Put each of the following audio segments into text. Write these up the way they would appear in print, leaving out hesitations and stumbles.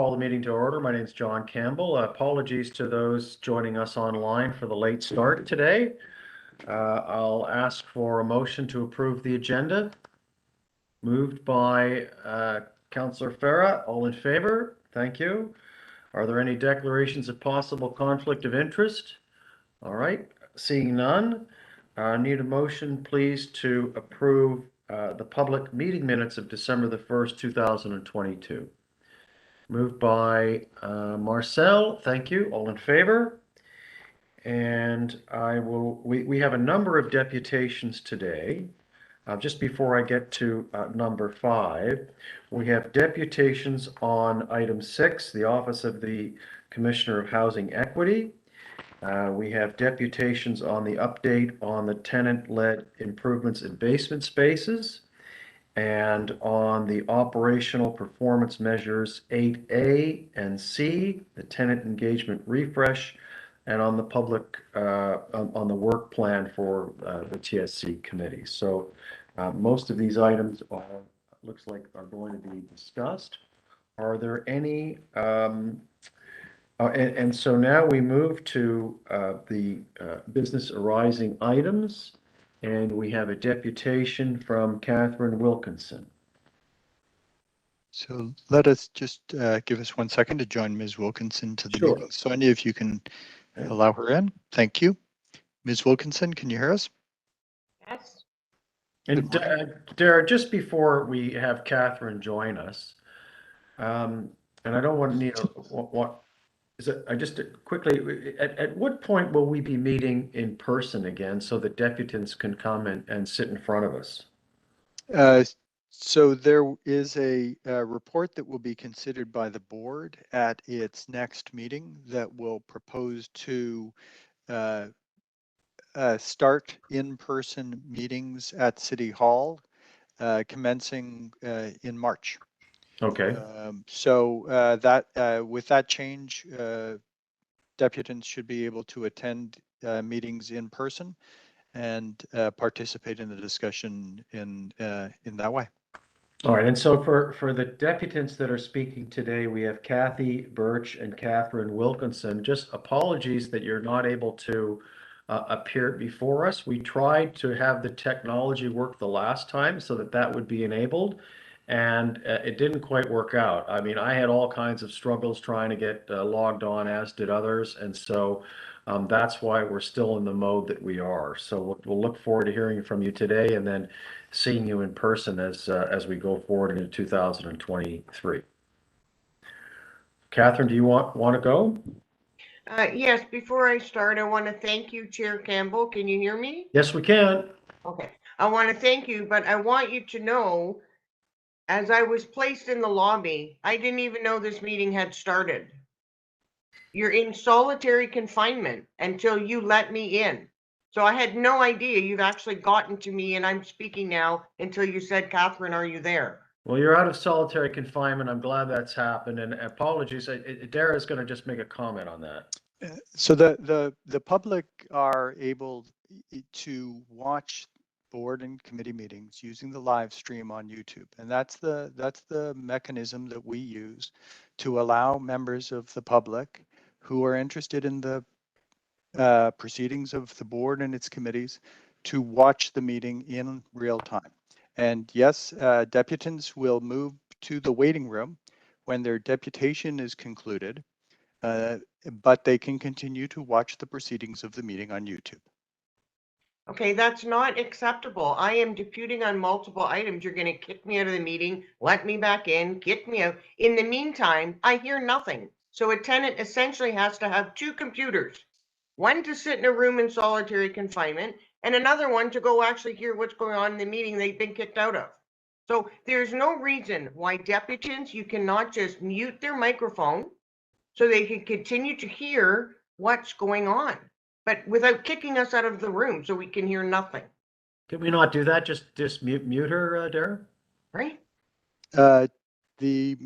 Call the meeting to order. My name is John Campbell. Apologies to those joining us online for the late start today. I'll ask for a motion to approve the agenda. Moved by Councillor Farah. All in favor? Thank you. Are there any declarations of possible conflict of interest? All right, seeing none. Need a motion, please, to approve the public meeting minutes of December the 1st, 2022. Moved by Marcel, thank you. All in favor? And we have a number of deputations today. Just before I get to number 5, we have deputations on item 6, the Office of the Commissioner of Housing Equity. We have deputations on the update on the tenant-led improvements in basement spaces, and on the operational performance measures 8A and C, the tenant engagement refresh, and on the public, on the work plan for the TSC committee. So most of these items looks like are going to be discussed. Are there any, and so now we move to the business arising items. And we have a deputation from Catherine Wilkinson. So let us just give us 1 second to join Ms. Wilkinson to the meeting. Sonia, if you can allow her in. Thank you. Ms. Wilkinson, can you hear us? Yes. And Dara, just before we have Catherine join us, and I don't want to need what is it? I just quickly, at what point will we be meeting in person again so that deputants can come and sit in front of us? So there is a report that will be considered by the board at its next meeting that will propose to start in-person meetings at City Hall commencing in March. Okay. So with that change, deputants should be able to attend meetings in person and participate in the discussion in that way. All right, and so for the deputants that are speaking today, we have Kathy Birch and Catherine Wilkinson. Just apologies that you're not able to appear before us. We tried to have the technology work the last time so that would be enabled, and it didn't quite work out. I mean, I had all kinds of struggles trying to get logged on, as did others, and so that's why we're still in the mode that we are. So we'll look forward to hearing from you today, and then seeing you in person as we go forward into 2023. Catherine, do you want to go? Yes, before I start, I want to thank you, Chair Campbell. Can you hear me? Yes, we can. Okay. I want to thank you, but I want you to know, as I was placed in the lobby, I didn't even know this meeting had started. You're in solitary confinement until you let me in. So I had no idea you've actually gotten to me and I'm speaking now until you said, Catherine, are you there? Well, you're out of solitary confinement. I'm glad that's happened, and apologies. Dara is going to just make a comment on that. So the public are able to watch board and committee meetings using the live stream on YouTube, and that's the mechanism that we use to allow members of the public who are interested in the proceedings of the board and its committees to watch the meeting in real time. And yes, deputants will move to the waiting room when their deputation is concluded, but they can continue to watch the proceedings of the meeting on YouTube. Okay, that's not acceptable. I am deputing on multiple items. You're going to kick me out of the meeting, let me back in, kick me out. In the meantime, I hear nothing. So a tenant essentially has to have 2 computers, one to sit in a room in solitary confinement and another one to go actually hear what's going on in the meeting they've been kicked out of. So there's no reason why deputants, you cannot just mute their microphone so they can continue to hear what's going on, but without kicking us out of the room so we can hear nothing. Can we not do that? Just mute her, Dara? Right? The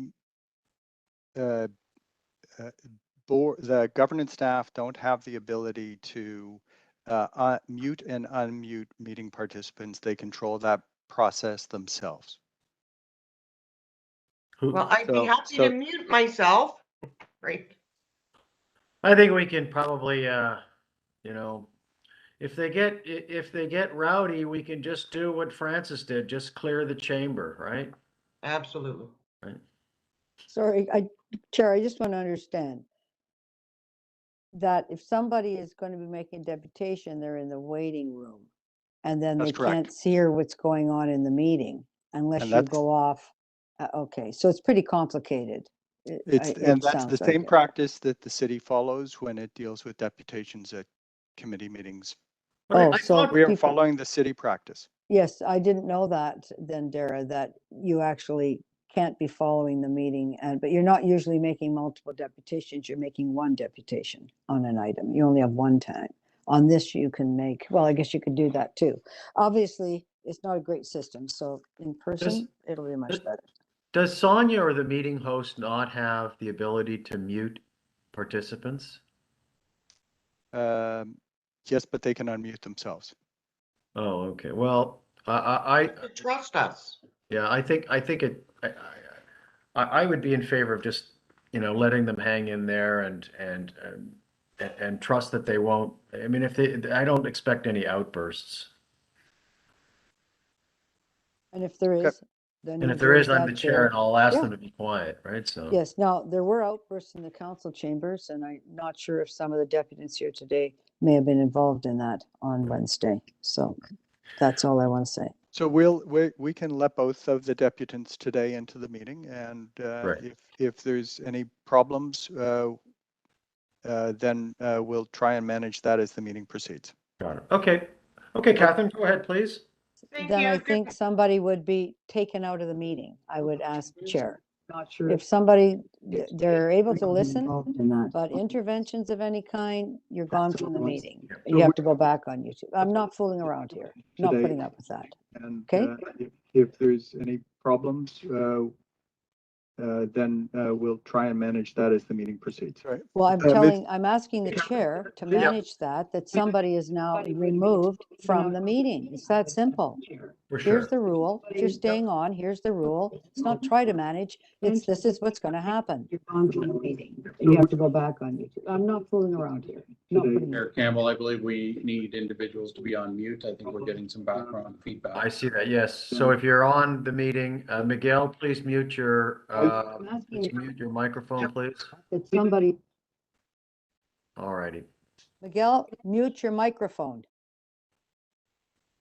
governance staff don't have the ability to mute and unmute meeting participants. They control that process themselves. Well, I'd be happy to mute myself, right? I think we can probably, you know, if they get rowdy, we can just do what Francis did, just clear the chamber, right? Absolutely. Right. Sorry, Chair, I just want to understand that if somebody is going to be making deputation, they're in the waiting room. And then they That's correct. can't hear what's going on in the meeting unless And you go off. Okay, so it's pretty complicated. And It that's the sounds like same it. practice that the city follows when it deals with deputations at committee meetings. But I Oh, so thought- We are people, following the city practice. yes, I didn't know that then, Dara, that you actually can't be following the meeting, but you're not usually making multiple deputations, you're making one deputation on an item. You only have one time. On this, you can make, well, I guess you could do that too. Obviously, it's not a great system, so in person, it'll be much does- better. Does Sonia or the meeting host not have the ability to mute participants? Yes, but they can unmute themselves. Oh, okay. Well, I Trust us. yeah, I think I would be in favor of just, letting them hang in there and trust that they won't. I mean, I don't expect any outbursts. And if there Okay. is, then. And you if there deal is, with I'm that, the chair and I'll ask Yeah. them to be quiet, right? So. Yes, now, there were outbursts in the council chambers, and I'm not sure if some of the deputies here today may have been involved in that on Wednesday. So that's all I want to say. So we can let both of the deputants today into the meeting, and Right. if there's any problems, then we'll try and manage that as the meeting proceeds. Got it. Okay. Okay, Catherine, go ahead, please. Thank Then I you. think somebody would be taken out of the meeting. I would ask Chair. Not sure. If somebody, they're able to listen, Involved in that. but interventions of any kind, you're gone from the meeting. Yeah. You have to go back on YouTube. I'm not fooling around here. Not Today. putting up with that. And Okay. if there's any problems, then we'll try and manage that as the meeting proceeds. Right. Well, Miss- I'm asking the chair to Yeah. manage that somebody is now removed from the meeting. It's that simple. For sure. Here's the rule. If you're staying on, here's the rule. It's not try to manage. This is what's going to happen. You're gone from the meeting. You have to go back on YouTube. I'm not fooling around here. Not putting. Mayor Campbell, I believe we need individuals to be on mute. I think we're getting some background I feedback. see that, yes. So if you're on the meeting, Miguel, please mute your, I'm asking let's mute your microphone, please. that somebody, All righty. Miguel, mute your microphone.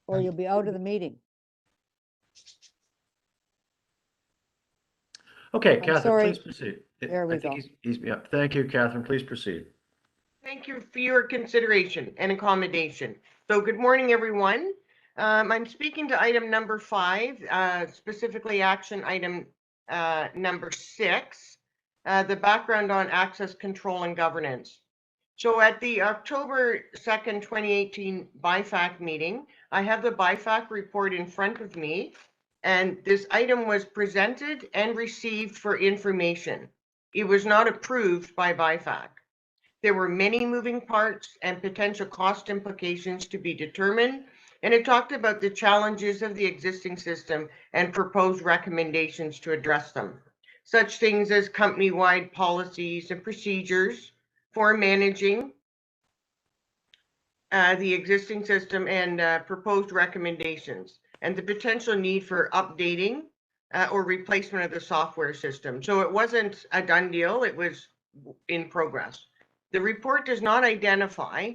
Or you'll be out of the meeting. Okay, I'm Catherine, sorry. please proceed. There we I think go. yeah, thank you, Catherine. Please proceed. Thank you for your consideration and accommodation. So good morning, everyone. I'm speaking to item number 5, specifically action item number 6, the background on access control and governance. So at the October 2nd, 2018 BIFAC meeting, I have the BIFAC report in front of me, and this item was presented and received for information. It was not approved by BIFAC. There were many moving parts and potential cost implications to be determined, and it talked about the challenges of the existing system and proposed recommendations to address them. Such things as company-wide policies and procedures for managing the existing system and proposed recommendations, and the potential need for updating or replacement of the software system. So it wasn't a done deal, it was in progress. The report does not identify,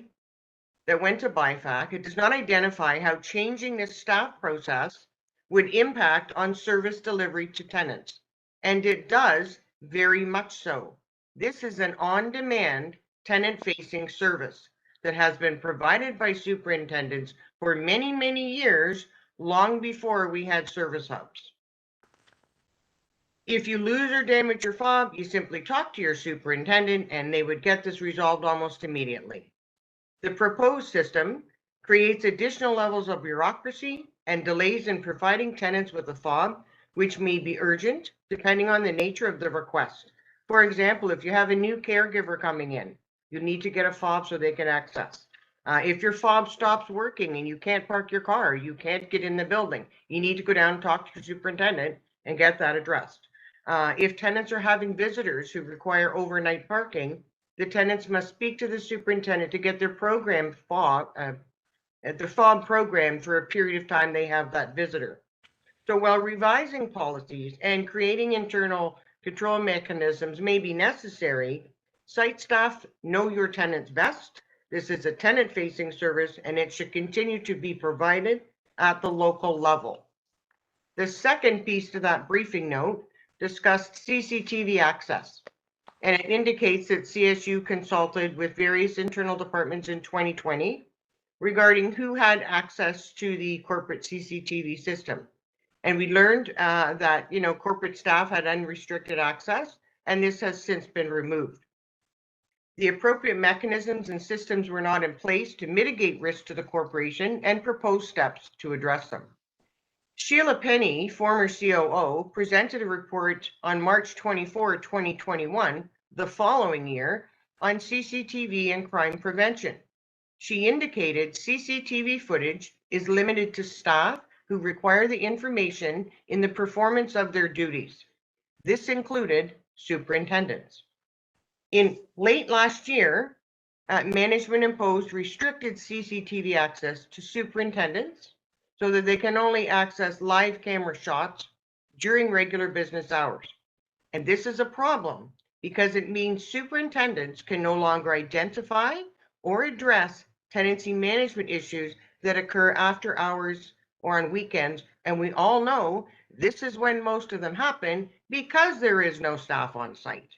that went to BIFAC, it does not identify how changing this staff process would impact on service delivery to tenants. And it does very much so. This is an on-demand tenant-facing service that has been provided by superintendents for many, many years, long before we had service hubs. If you lose or damage your fob, you simply talk to your superintendent and they would get this resolved almost immediately. The proposed system creates additional levels of bureaucracy and delays in providing tenants with a fob, which may be urgent depending on the nature of the request. For example, if you have a new caregiver coming in, you need to get a fob so they can access. If your fob stops working and you can't park your car, you can't get in the building, you need to go down and talk to your superintendent and get that addressed. If tenants are having visitors who require overnight parking, the tenants must speak to the superintendent to get their fob program for a period of time they have that visitor. So while revising policies and creating internal control mechanisms may be necessary, site staff know your tenants best. This is a tenant-facing service, and it should continue to be provided at the local level. The second piece to that briefing note discussed CCTV access, and it indicates that CSU consulted with various internal departments in 2020 regarding who had access to the corporate CCTV system. And we learned that, corporate staff had unrestricted access, and this has since been removed. The appropriate mechanisms and systems were not in place to mitigate risk to the corporation and proposed steps to address them. Sheila Penny, former COO, presented a report on March 24, 2021, the following year, on CCTV and crime prevention. She indicated CCTV footage is limited to staff who require the information in the performance of their duties. This included superintendents. In late last year, management imposed restricted CCTV access to superintendents so that they can only access live camera shots during regular business hours. And this is a problem because it means superintendents can no longer identify or address tenancy management issues that occur after hours or on weekends. And we all know this is when most of them happen because there is no staff on site.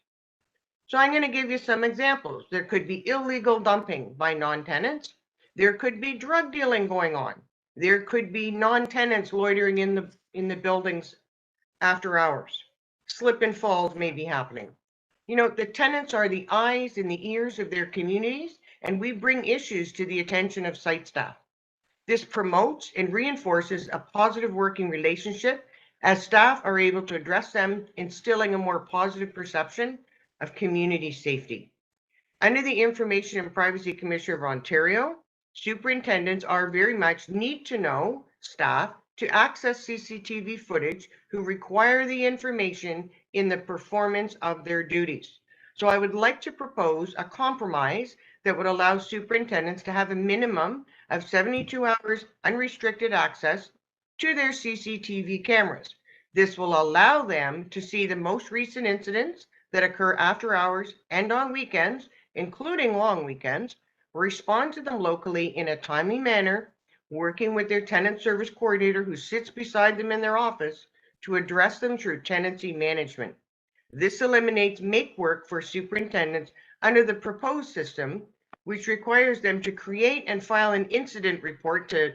So I'm going to give you some examples. There could be illegal dumping by non-tenants. There could be drug dealing going on. There could be non-tenants loitering in the buildings after hours. Slip and falls may be happening. The tenants are the eyes and the ears of their communities, and we bring issues to the attention of site staff. This promotes and reinforces a positive working relationship as staff are able to address them, instilling a more positive perception of community safety. Under the Information and Privacy Commissioner of Ontario, superintendents are very much need to know staff to access CCTV footage who require the information in the performance of their duties. So I would like to propose a compromise that would allow superintendents to have a minimum of 72 hours unrestricted access to their CCTV cameras. This will allow them to see the most recent incidents that occur after hours and on weekends, including long weekends, respond to them locally in a timely manner, working with their tenant service coordinator who sits beside them in their office to address them through tenancy management. This eliminates make work for superintendents under the proposed system, which requires them to create and file an incident report to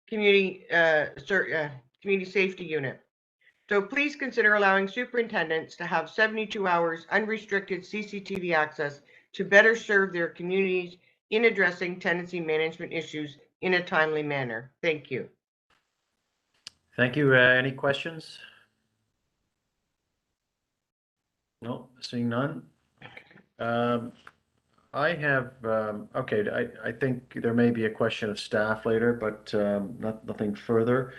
community safety unit. So please consider allowing superintendents to have 72 hours unrestricted CCTV access to better serve their communities in addressing tenancy management issues in a timely manner. Thank you. Thank you. Any questions? No, seeing none. I have, okay, I think there may be a question of staff later, but nothing further.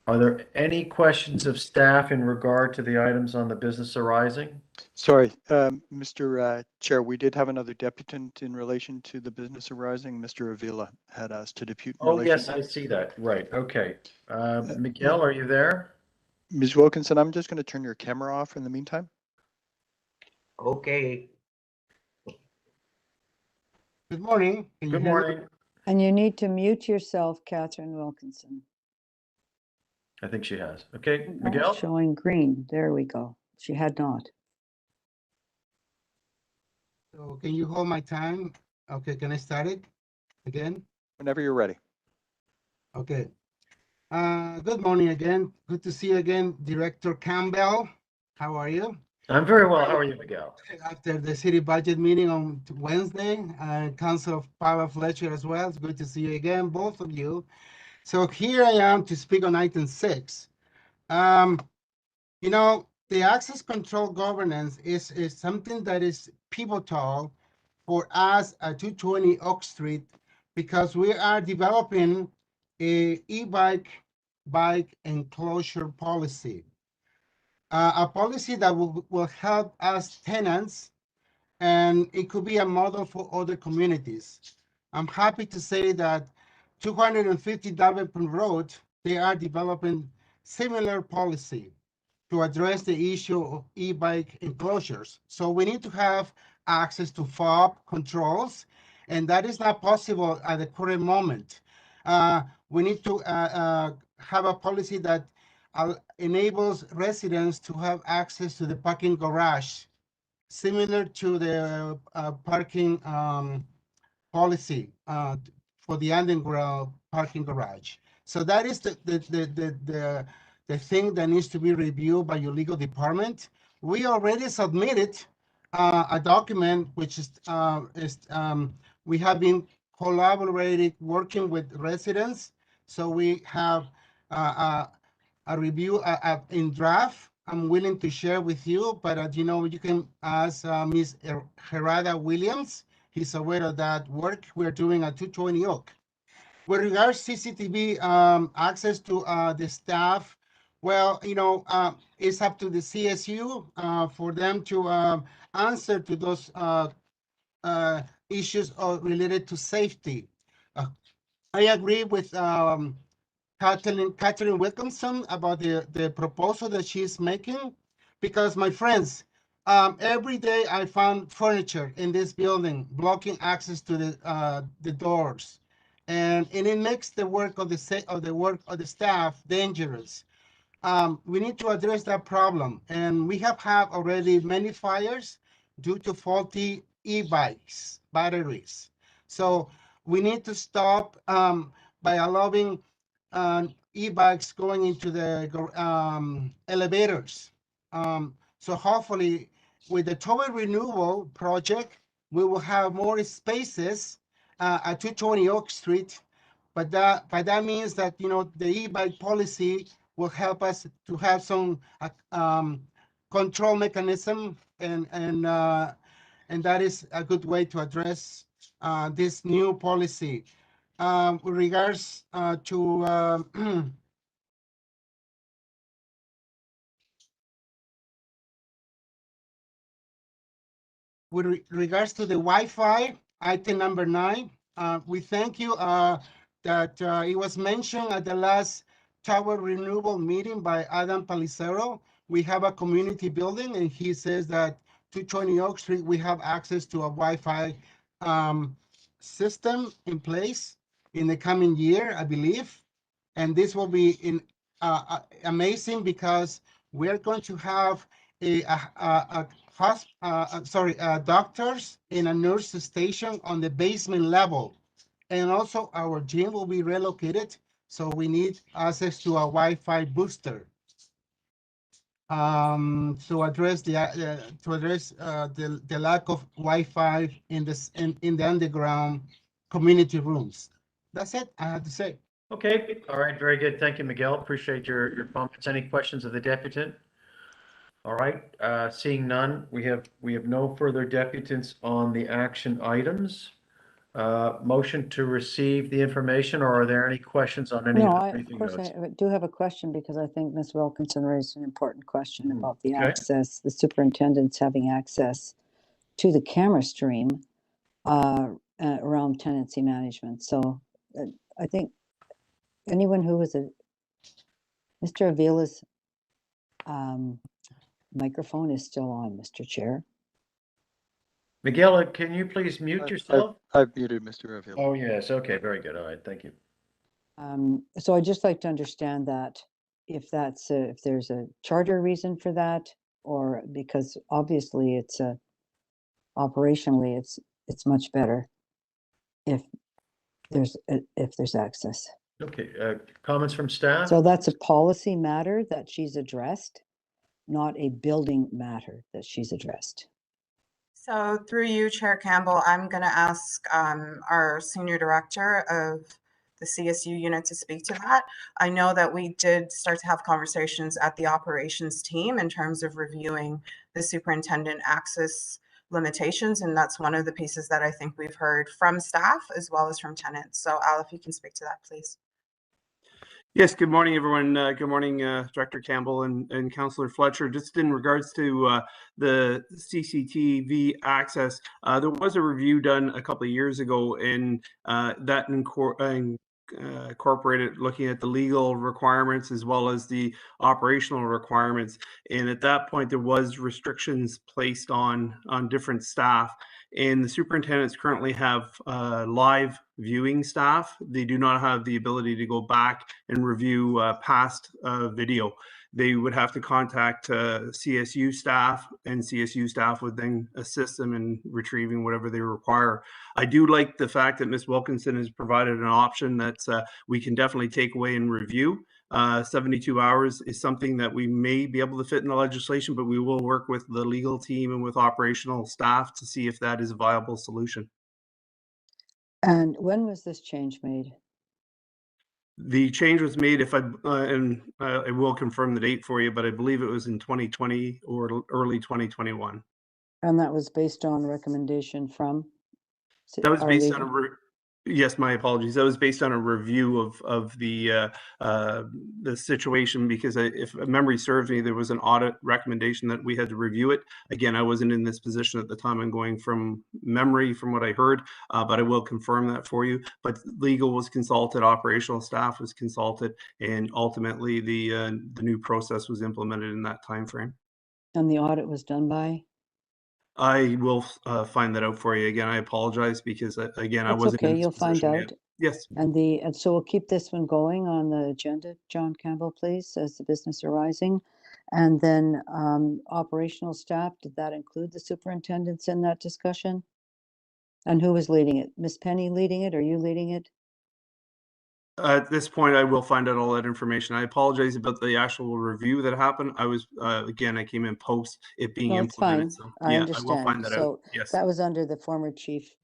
Are there any questions of staff in regard to the items on the business arising? Sorry, Mr. Chair, we did have another deputant in relation to the business arising. Mr. Avila had asked to depute in Oh, relation. yes, I see that. Right. Okay. Miguel, are you there? Ms. Wilkinson, I'm just going to turn your camera off in the meantime. Okay. Good morning. Can you Good hear me? morning. And you need to mute yourself, Catherine Wilkinson. I think she has. Okay, Oh, Miguel? showing green. There we go. She had not. So can you hold my time? Okay, can I start it again? Whenever you're ready. Okay. Good morning again. Good to see you again, Director Campbell. How are you? I'm very well. How are you, Miguel? After the city budget meeting on Wednesday, Council of Paula Fletcher as well. It's good to see you again, both of you. So here I am to speak on item 6. The access control governance is something that is pivotal for us at 220 Oak Street because we are developing a e-bike bike enclosure policy. a policy that will help us tenants, and it could be a model for other communities. I'm happy to say that 250 Davenport Road, they are developing similar policy to address the issue of e-bike enclosures. So we need to have access to fob controls, and that is not possible at the current moment. We need to have a policy that enables residents to have access to the parking garage, similar to the parking policy for the underground parking garage. So that is the thing that needs to be reviewed by your legal department. We already submitted a document, which is we have been collaborating, working with residents. So we have a review in draft. I'm willing to share with you, but you know, you can ask Ms. Gerarda Williams. He's aware of that work we're doing at 220 Oak. With regards CCTV access to the staff, well, you know, it's up to the CSU for them to answer to those issues related to safety. I agree with Catherine Wilkinson about the proposal that she's making, because my friends, every day I found furniture in this building blocking access to the doors, and it makes the work of the staff dangerous. We need to address that problem, and we have had already many fires due to faulty e-bikes batteries. So we need to stop by allowing e-bikes going into the elevators. So hopefully with the tower renewal project, we will have more spaces at 220 Oak Street. But that means that, you know, the e-bike policy will help us to have some control mechanism, and that is a good way to address this new policy. With regards to with regards to the Wi-Fi, item number 9, we thank you that it was mentioned at the last tower renewal meeting by Adam Palicero. We have a community building, and he says that 220 Oak Street, we have access to a Wi-Fi system in place in the coming year, I believe. And this will be amazing, because we're going to have doctors in a nurse station on the basement level. And also our gym will be relocated, so we need access to a Wi-Fi booster to address the lack of Wi-Fi in the underground community rooms. That's it I have to say. Okay, all right, very good. Thank you, Miguel. Appreciate your comments. Any questions of the deputant? All right, seeing none, we have no further deputants on the action items. Motion to receive the information, or are there any questions on any No, of the of briefing course, notes? I do have a question, because I think Ms. Wilkinson raised an important question about the okay. access, the superintendent's having access to the camera stream around tenancy management. So I think anyone who was Mr. Avila's microphone is still on, Mr. Chair. Miguel, can you please mute yourself? I've muted Mr. Avila. Oh, yes, okay, very good. All right, thank you. So I'd just like to understand that if there's a charter reason for that, or because obviously it's operationally it's much better if there's access. Okay, comments from staff? So that's a policy matter that she's addressed, not a building matter that she's addressed. So through you, Chair Campbell, I'm going to ask our Senior Director of the CSU unit to speak to that. I know that we did start to have conversations at the operations team in terms of reviewing the superintendent access limitations, and that's one of the pieces that I think we've heard from staff as well as from tenants. So Al, if you can speak to that, please. Yes, good morning, everyone. Good morning, Director Campbell and Councillor Fletcher. Just in regards to the CCTV access, there was a review done a couple of years ago, and that incorporated looking at the legal requirements as well as the operational requirements. And at that point, there was restrictions placed on different staff. And the superintendents currently have live viewing staff. They do not have the ability to go back and review past video. They would have to contact CSU staff, and CSU staff would then assist them in retrieving whatever they require. I do like the fact that Ms. Wilkinson has provided an option that we can definitely take away and review. 72 hours is something that we may be able to fit in the legislation, but we will work with the legal team and with operational staff to see if that is a viable solution. And when was this change made? The change was made, if I will confirm the date for you, but I believe it was in 2020 or early 2021. And that was based on recommendation from? That was our based legal- on yes, my apologies. That was based on a review of the situation, because if memory serves me, there was an audit recommendation that we had to review it. Again, I wasn't in this position at the time. I'm going from memory from what I heard, but I will confirm that for you. But legal was consulted, operational staff was consulted, and ultimately the new process was implemented in that time frame. And the audit was done by? I will find that out for you. Again, I apologize because again, I That's wasn't in okay, this you'll find position out. yet. Yes. And so we'll keep this one going on the agenda, John Campbell, please, as the business arising. And then operational staff, did that include the superintendents in that discussion? And who was leading it? Ms. Penny leading it? Are you leading it? At this point, I will find out all that information. I apologize about the actual review that happened. I was, again, I came in post it being No, it's fine. implemented. So I yeah, I understand. will find that out. So Yes. that was under the former chief,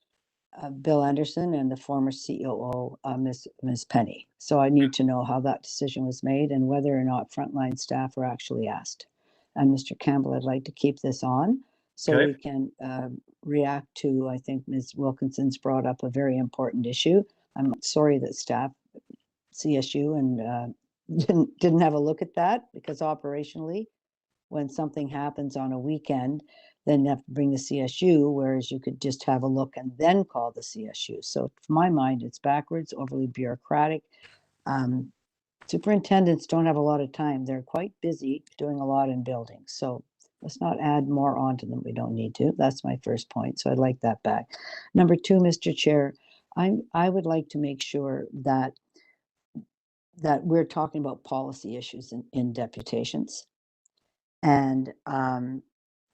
Bill Anderson, and the former COO, Ms. Penny. So I need to know how that decision was made and whether or not frontline staff were actually asked. And Mr. Campbell, I'd like to keep this on so Okay. we can react to, I think Ms. Wilkinson's brought up a very important issue. I'm sorry that staff, CSU, and didn't have a look at that, because operationally, when something happens on a weekend, then you have to bring the CSU, whereas you could just have a look and then call the CSU. So to my mind, it's backwards, overly bureaucratic. Superintendents don't have a lot of time. They're quite busy doing a lot in buildings. So let's not add more onto them. We don't need to. That's my first point. So I'd like that back. Number two, Mr. Chair, I would like to make sure that we're talking about policy issues in deputations. And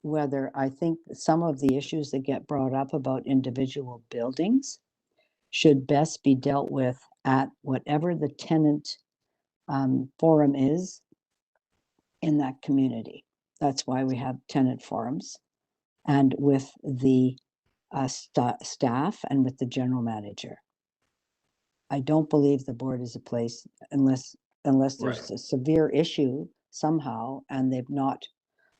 whether I think some of the issues that get brought up about individual buildings should best be dealt with at whatever the tenant forum is in that community. That's why we have tenant forums, and with the staff and with the general manager. I don't believe the board is a place unless there's Right. a severe issue somehow and they've not,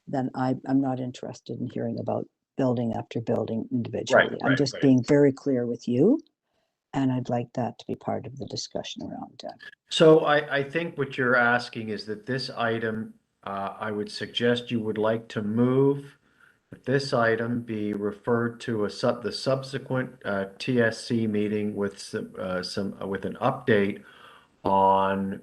then I'm not interested in hearing about building after building individually. I'm just being very clear with you, and I'd like that to be part of the discussion around that. So I think what you're asking is that this item, I would suggest you would like to move that this item be referred to the subsequent TSC meeting with with an update on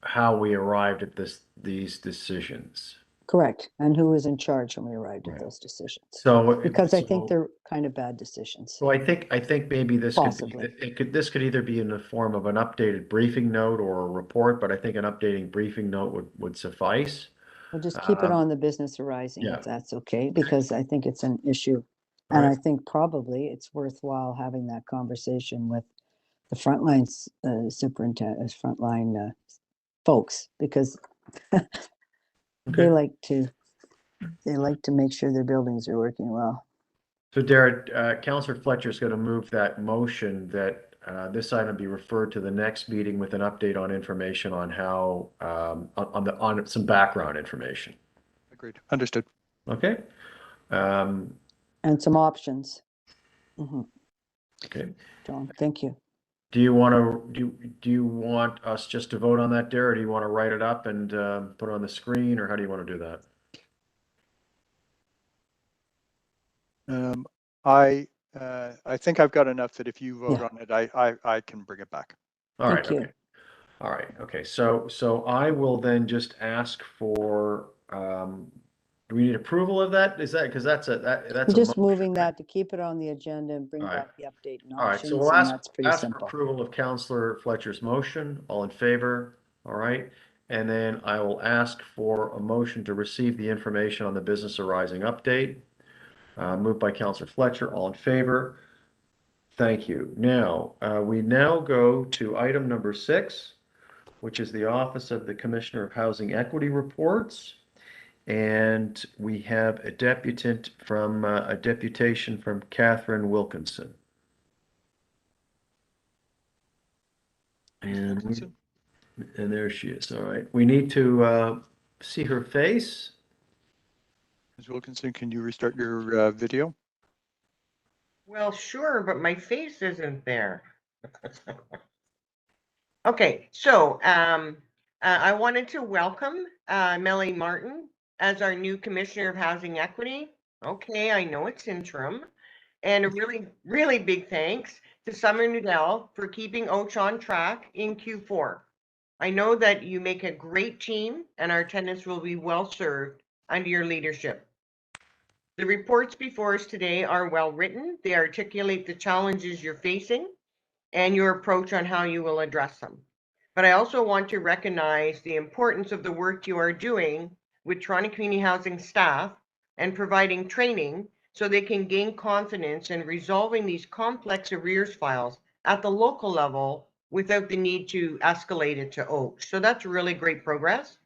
how we arrived at these decisions. Correct. And who was in charge when we arrived at Right. those decisions? So Because I think they're kind of bad decisions. So I think maybe this Possibly. this could either be in the form of an updated briefing note or a report, but I think an updating briefing note would suffice. We'll just keep it on the business arising, yeah. if that's okay, because I think it's an issue. All And right. I think probably it's worthwhile having that conversation with the frontline superintendent, frontline folks, because they like to make sure their buildings are working well. So Darrett, Councillor Fletcher is going to move that motion that this item be referred to the next meeting with an update on information on how on some background information. Agreed. Understood. Okay. And some options. Mhm. Okay. John, thank you. Do you want to, do you want us just to vote on that, Dara, or do you want to write it up and put it on the screen, or how do you want to do that? I think I've got enough that if you vote Yeah. on it, I can bring it back. All right, Thank you. okay. All right, okay. So I will then just ask for, do we need approval of that? Is that, because that's a Just motion, moving right? that to keep it on the agenda and bring All right. back the update and All right, so options, we'll and ask, that's pretty ask for simple. approval of Counselor Fletcher's motion. All in favor? All right. And then I will ask for a motion to receive the information on the business arising update. Moved by Counselor Fletcher. All in favor? Thank you. Now, we now go to item number 6, which is the Office of the Commissioner of Housing Equity reports. And we have a deputation from Catherine Wilkinson. And Wilkinson? And there she is. All right. We need to see her face. Ms. Wilkinson, can you restart your video? Well, sure, but my face isn't there. Okay, so I wanted to welcome Melanie Martin as our new Commissioner of Housing Equity. Okay, I know it's interim. And a really, really big thanks to Summer Nudell for keeping OCH on track in Q4. I know that you make a great team and our tenants will be well served under your leadership. The reports before us today are well written. They articulate the challenges you're facing and your approach on how you will address them. But I also want to recognize the importance of the work you are doing with Toronto Community Housing staff and providing training so they can gain confidence in resolving these complex arrears files at the local level without the need to escalate it to OCH. So that's really great progress.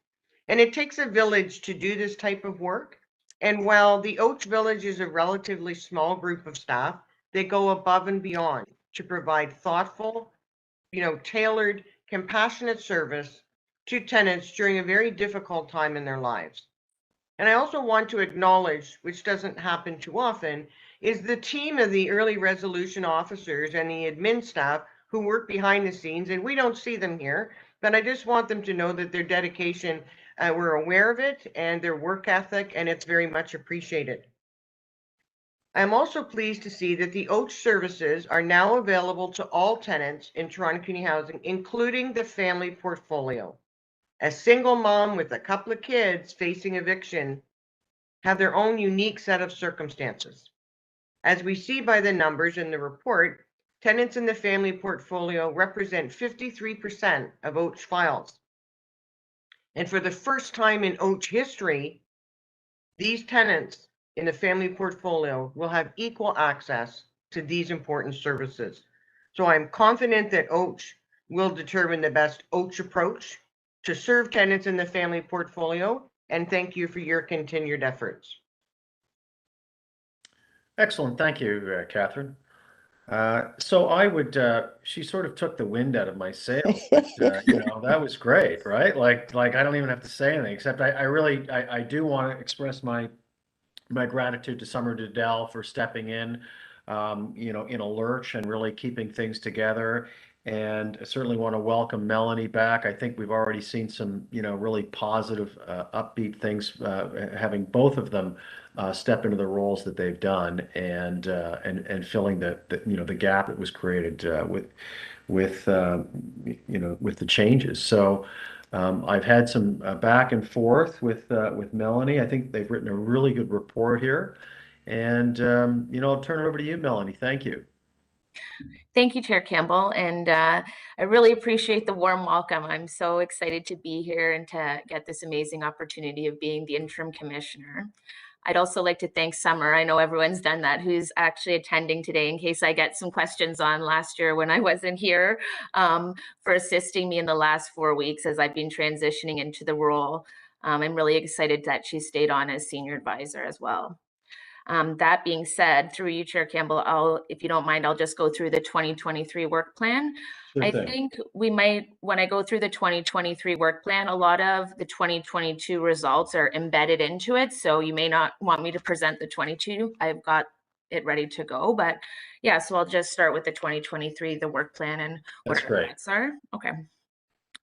And it takes a village to do this type of work. And while the OCH village is a relatively small group of staff, they go above and beyond to provide thoughtful, tailored, compassionate service to tenants during a very difficult time in their lives. And I also want to acknowledge, which doesn't happen too often, is the team of the early resolution officers and the admin staff who work behind the scenes, and we don't see them here, but I just want them to know that their dedication, we're aware of it, and their work ethic, and it's very much appreciated. I'm also pleased to see that the OCH services are now available to all tenants in Toronto Community Housing, including the family portfolio. A single mom with a couple of kids facing eviction have their own unique set of circumstances. As we see by the numbers in the report, tenants in the family portfolio represent 53% of OCH files. And for the first time in OCH history, these tenants in the family portfolio will have equal access to these important services. So I'm confident that OCH will determine the best OCH approach to serve tenants in the family portfolio, and thank you for your continued efforts. Excellent. Thank you, Catherine. So I would, she sort of took the wind out of my sails, but, that was great, right? Like I don't even have to say anything, except I really do want to express my gratitude to Summer Dudell for stepping in, in a lurch and really keeping things together. And I certainly want to welcome Melanie back. I think we've already seen some, really positive, upbeat things, having both of them step into the roles that they've done, and filling the gap that was created with the changes. So. I've had some back and forth with Melanie. I think they've written a really good report here. And, I'll turn it over to you, Melanie. Thank you. Thank you, Chair Campbell, and I really appreciate the warm welcome. I'm so excited to be here and to get this amazing opportunity of being the interim commissioner. I'd also like to thank Summer. I know everyone's done that, who's actually attending today in case I get some questions on last year when I wasn't here, for assisting me in the last 4 weeks as I've been transitioning into the role. I'm really excited that she stayed on as senior advisor as well. That being said, through you, Chair Campbell, if you don't mind, I'll just go through the 2023 work plan. Sure I thing. think we might, when I go through the 2023 work plan, a lot of the 2022 results are embedded into it. So you may not want me to present the 22. I've got it ready to go. But yeah, so I'll just start with the 2023, the work plan and what That's our great. thoughts are. Okay.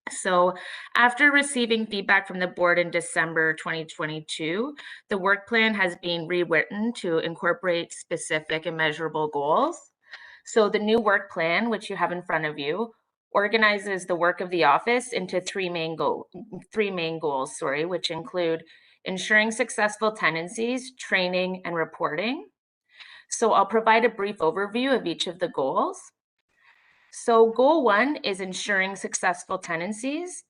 So after receiving feedback from the board in December 2022, the work plan has been rewritten to incorporate specific and measurable goals. So the new work plan, which you have in front of you, organizes the work of the office into three main goals, which include ensuring successful tenancies, training, and reporting. So I'll provide a brief overview of each of the goals. So goal 1 is ensuring successful tenancies.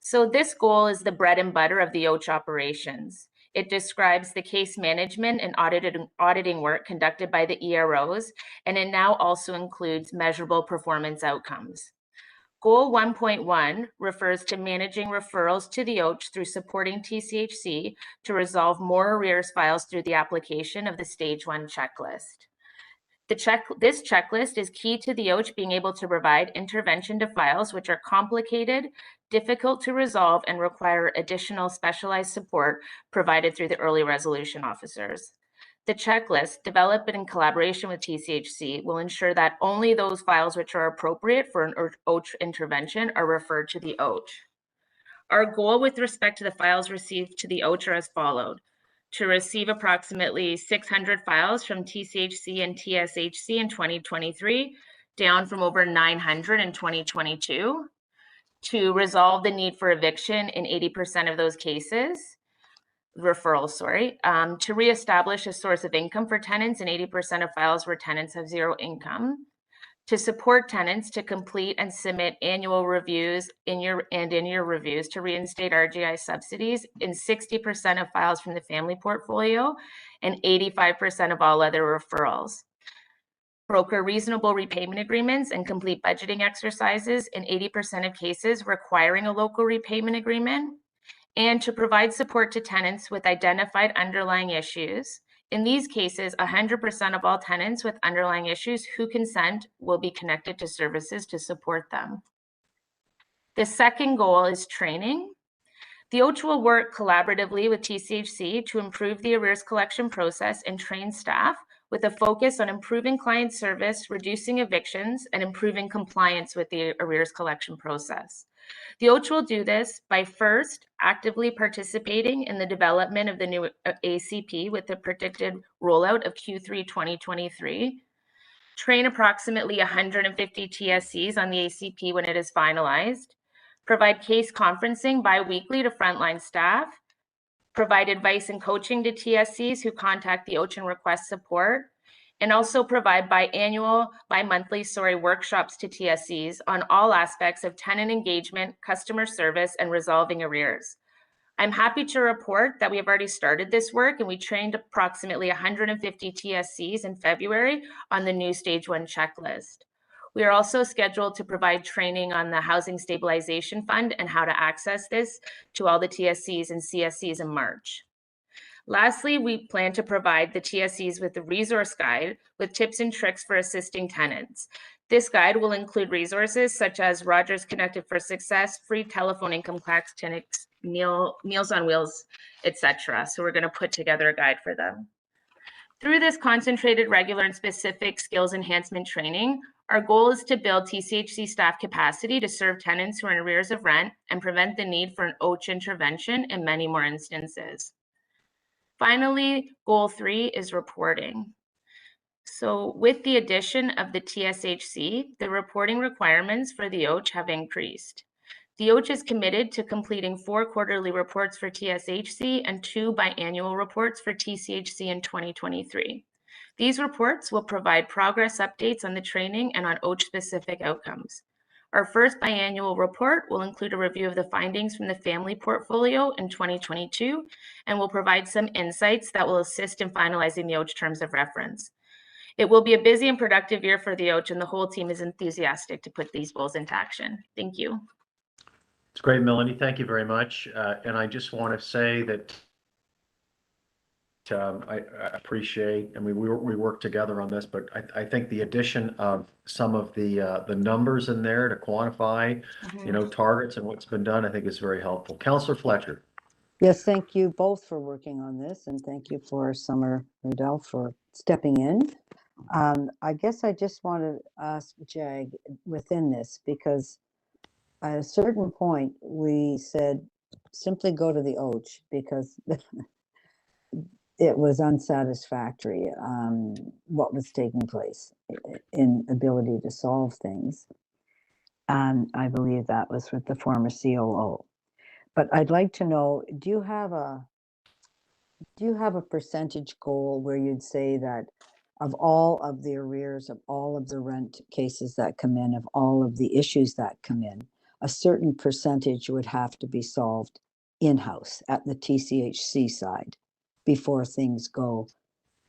So this goal is the bread and butter of the OACH operations. It describes the case management and auditing work conducted by the EROs, and it now also includes measurable performance outcomes. Goal 1.1 refers to managing referrals to the OACH through supporting TCHC to resolve more arrears files through the application of the Stage 1 checklist. This checklist is key to the OACH being able to provide intervention to files which are complicated, difficult to resolve, and require additional specialized support provided through the early resolution officers. The checklist, developed in collaboration with TCHC, will ensure that only those files which are appropriate for an OACH intervention are referred to the OACH. Our goal with respect to the files received to the OACH are as followed: to receive approximately 600 files from TCHC and TSHC in 2023, down from over 900 in 2022, to resolve the need for eviction in 80% of those cases, referrals, to reestablish a source of income for tenants in 80% of files where tenants have zero income, to support tenants to complete and submit annual reviews in your reviews to reinstate RGI subsidies in 60% of files from the family portfolio and 85% of all other referrals. Broker reasonable repayment agreements and complete budgeting exercises in 80% of cases requiring a local repayment agreement, and to provide support to tenants with identified underlying issues. In these cases, 100% of all tenants with underlying issues who consent will be connected to services to support them. The second goal is training. The OACH will work collaboratively with TCHC to improve the arrears collection process and train staff with a focus on improving client service, reducing evictions, and improving compliance with the arrears collection process. The OACH will do this by first actively participating in the development of the new ACP with the predicted rollout of Q3 2023, train approximately 150 TSCs on the ACP when it is finalized, provide case conferencing bi-weekly to frontline staff, provide advice and coaching to TSCs who contact the OACH and request support, and also provide bi-monthly workshops to TSCs on all aspects of tenant engagement, customer service, and resolving arrears. I'm happy to report that we have already started this work, and we trained approximately 150 TSCs in February on the new Stage 1 checklist. We are also scheduled to provide training on the Housing Stabilization Fund and how to access this to all the TSCs and CSCs in March. Lastly, we plan to provide the TSCs with a resource guide with tips and tricks for assisting tenants. This guide will include resources such as Rogers Connected for Success, free telephone income tax clinics, Meals on Wheels, etc. So we're going to put together a guide for them. Through this concentrated, regular, and specific skills enhancement training, our goal is to build TCHC staff capacity to serve tenants who are in arrears of rent and prevent the need for an OACH intervention in many more instances. Finally, goal 3 is reporting. So with the addition of the TSHC, the reporting requirements for the OACH have increased. The OACH is committed to completing 4 quarterly reports for TSHC and 2 biannual reports for TCHC in 2023. These reports will provide progress updates on the training and on OACH-specific outcomes. Our first biannual report will include a review of the findings from the family portfolio in 2022 and will provide some insights that will assist in finalizing the OACH terms of reference. It will be a busy and productive year for the OACH, and the whole team is enthusiastic to put these goals into action. Thank you. It's great, Melanie. Thank you very much. And I just want to say that I appreciate, and we work together on this, but I think the addition of some of the numbers in there to quantify, targets and what's been done, I think is very helpful. Councillor Fletcher. Yes, thank you both for working on this, and thank you for Summer Riddell for stepping in I guess I just want to ask Jag within this, because at a certain point, we said simply go to the OACH because it was unsatisfactory, what was taking place in ability to solve things. And I believe that was with the former COO. But I'd like to know, do you have a percentage goal where you'd say that of all of the arrears, of all of the rent cases that come in, of all of the issues that come in, a certain percentage would have to be solved in-house at the TCHC side before things go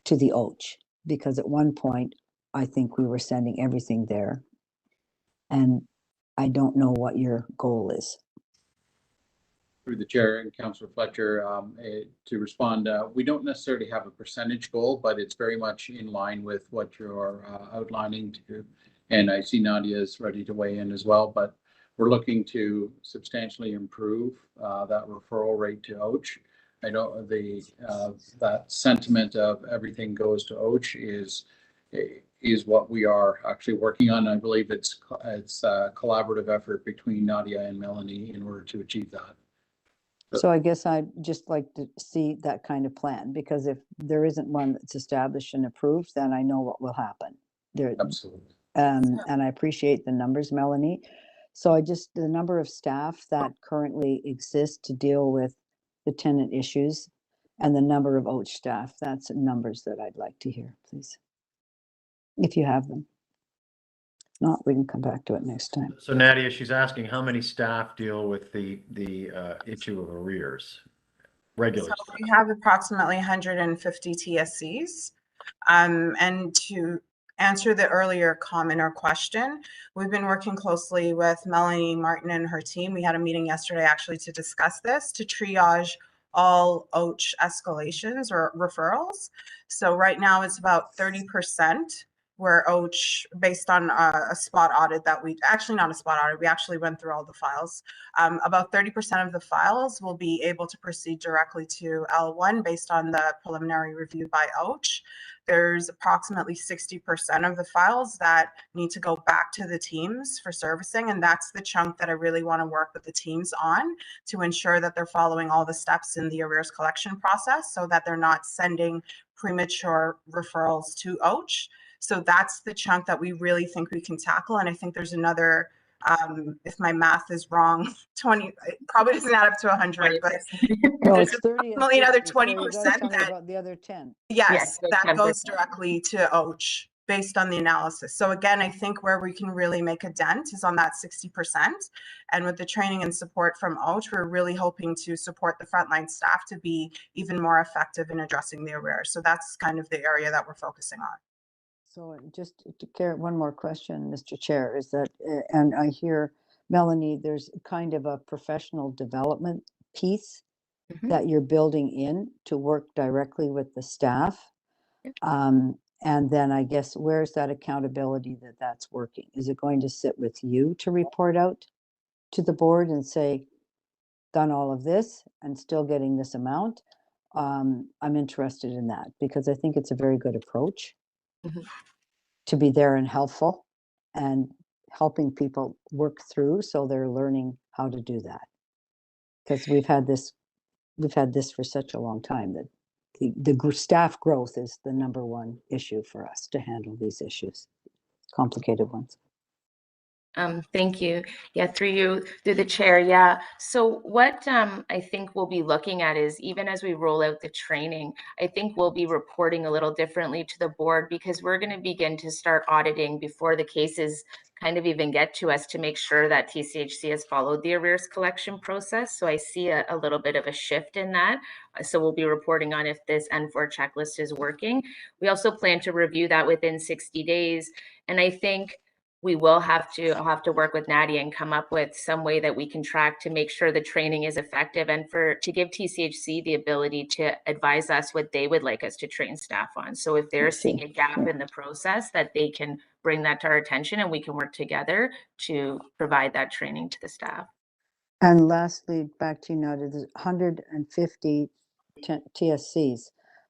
to the OACH? Because at one point, I think we were sending everything there. And I don't know what your goal is. Through the chair and Councillor Fletcher, to respond, we don't necessarily have a percentage goal, but it's very much in line with what you're outlining to. And I see Nadia is ready to weigh in as well, but we're looking to substantially improve that referral rate to OACH. I know that sentiment of everything goes to OACH is what we are actually working on. I believe it's a collaborative effort between Nadia and Melanie in order to achieve that. So I guess I'd just like to see that kind of plan, because if there isn't one that's established and approved, then I know what will happen. There, Absolutely. and I appreciate the numbers, Melanie. So the number of staff that currently exist to deal with the tenant issues and the number of OACH staff, that's numbers that I'd like to hear, please. If you have them. If not, we can come back to it next time. So Nadia, she's asking how many staff deal with the issue of arrears? Regular So staff. we have approximately 150 TSCs. And to answer the earlier comment or question, we've been working closely with Melanie Martin and her team. We had a meeting yesterday actually to discuss this, to triage all OACH escalations or referrals. So right now it's about 30% where OACH, based on a spot audit that actually not a spot audit, we actually went through all the files. About 30% of the files will be able to proceed directly to L1 based on the preliminary review by OACH. There's approximately 60% of the files that need to go back to the teams for servicing. And that's the chunk that I really want to work with the teams on to ensure that they're following all the steps in the arrears collection process so that they're not sending premature referrals to OACH. So that's the chunk that we really think we can tackle. And I think there's another, if my math is wrong, 20, it probably doesn't add up to 100, but No, there's it's 30 and approximately another 60, so you gotta 20% tell me that, about the other 10. yes, Yes, that 10%. goes directly to OACH based on the analysis. So again, I think where we can really make a dent is on that 60%. And with the training and support from OACH, we're really hoping to support the frontline staff to be even more effective in addressing the arrears. So that's kind of the area that we're focusing on. So just to carry one more question, Mr. Chair, is that, and I hear, Melanie, there's kind of a professional development piece that you're building in to work directly with the staff. And then I guess, where's that accountability that that's working? Is it going to sit with you to report out to the board and say, done all of this and still getting this amount? I'm interested in that because I think it's a very good approach to be there and helpful and helping people work through so they're learning how to do that. Because we've had this for such a long time that the staff growth is the number one issue for us to handle these issues, complicated ones. Thank you. Yeah, through the chair. Yeah. So what I think we'll be looking at is, even as we roll out the training, I think we'll be reporting a little differently to the board, because we're going to begin to start auditing before the cases kind of even get to us to make sure that TCHC has followed the arrears collection process. So I see a little bit of a shift in that. So we'll be reporting on if this N4 checklist is working. We also plan to review that within 60 days. And I think I'll have to work with Nadia and come up with some way that we can track to make sure the training is effective, and to give TCHC the ability to advise us what they would like us to train staff on. So if they're seeing a gap in the process, that they can bring that to our attention and we can work together to provide that training to the staff. And lastly, back to you, Nadia, there's 150 TSCs.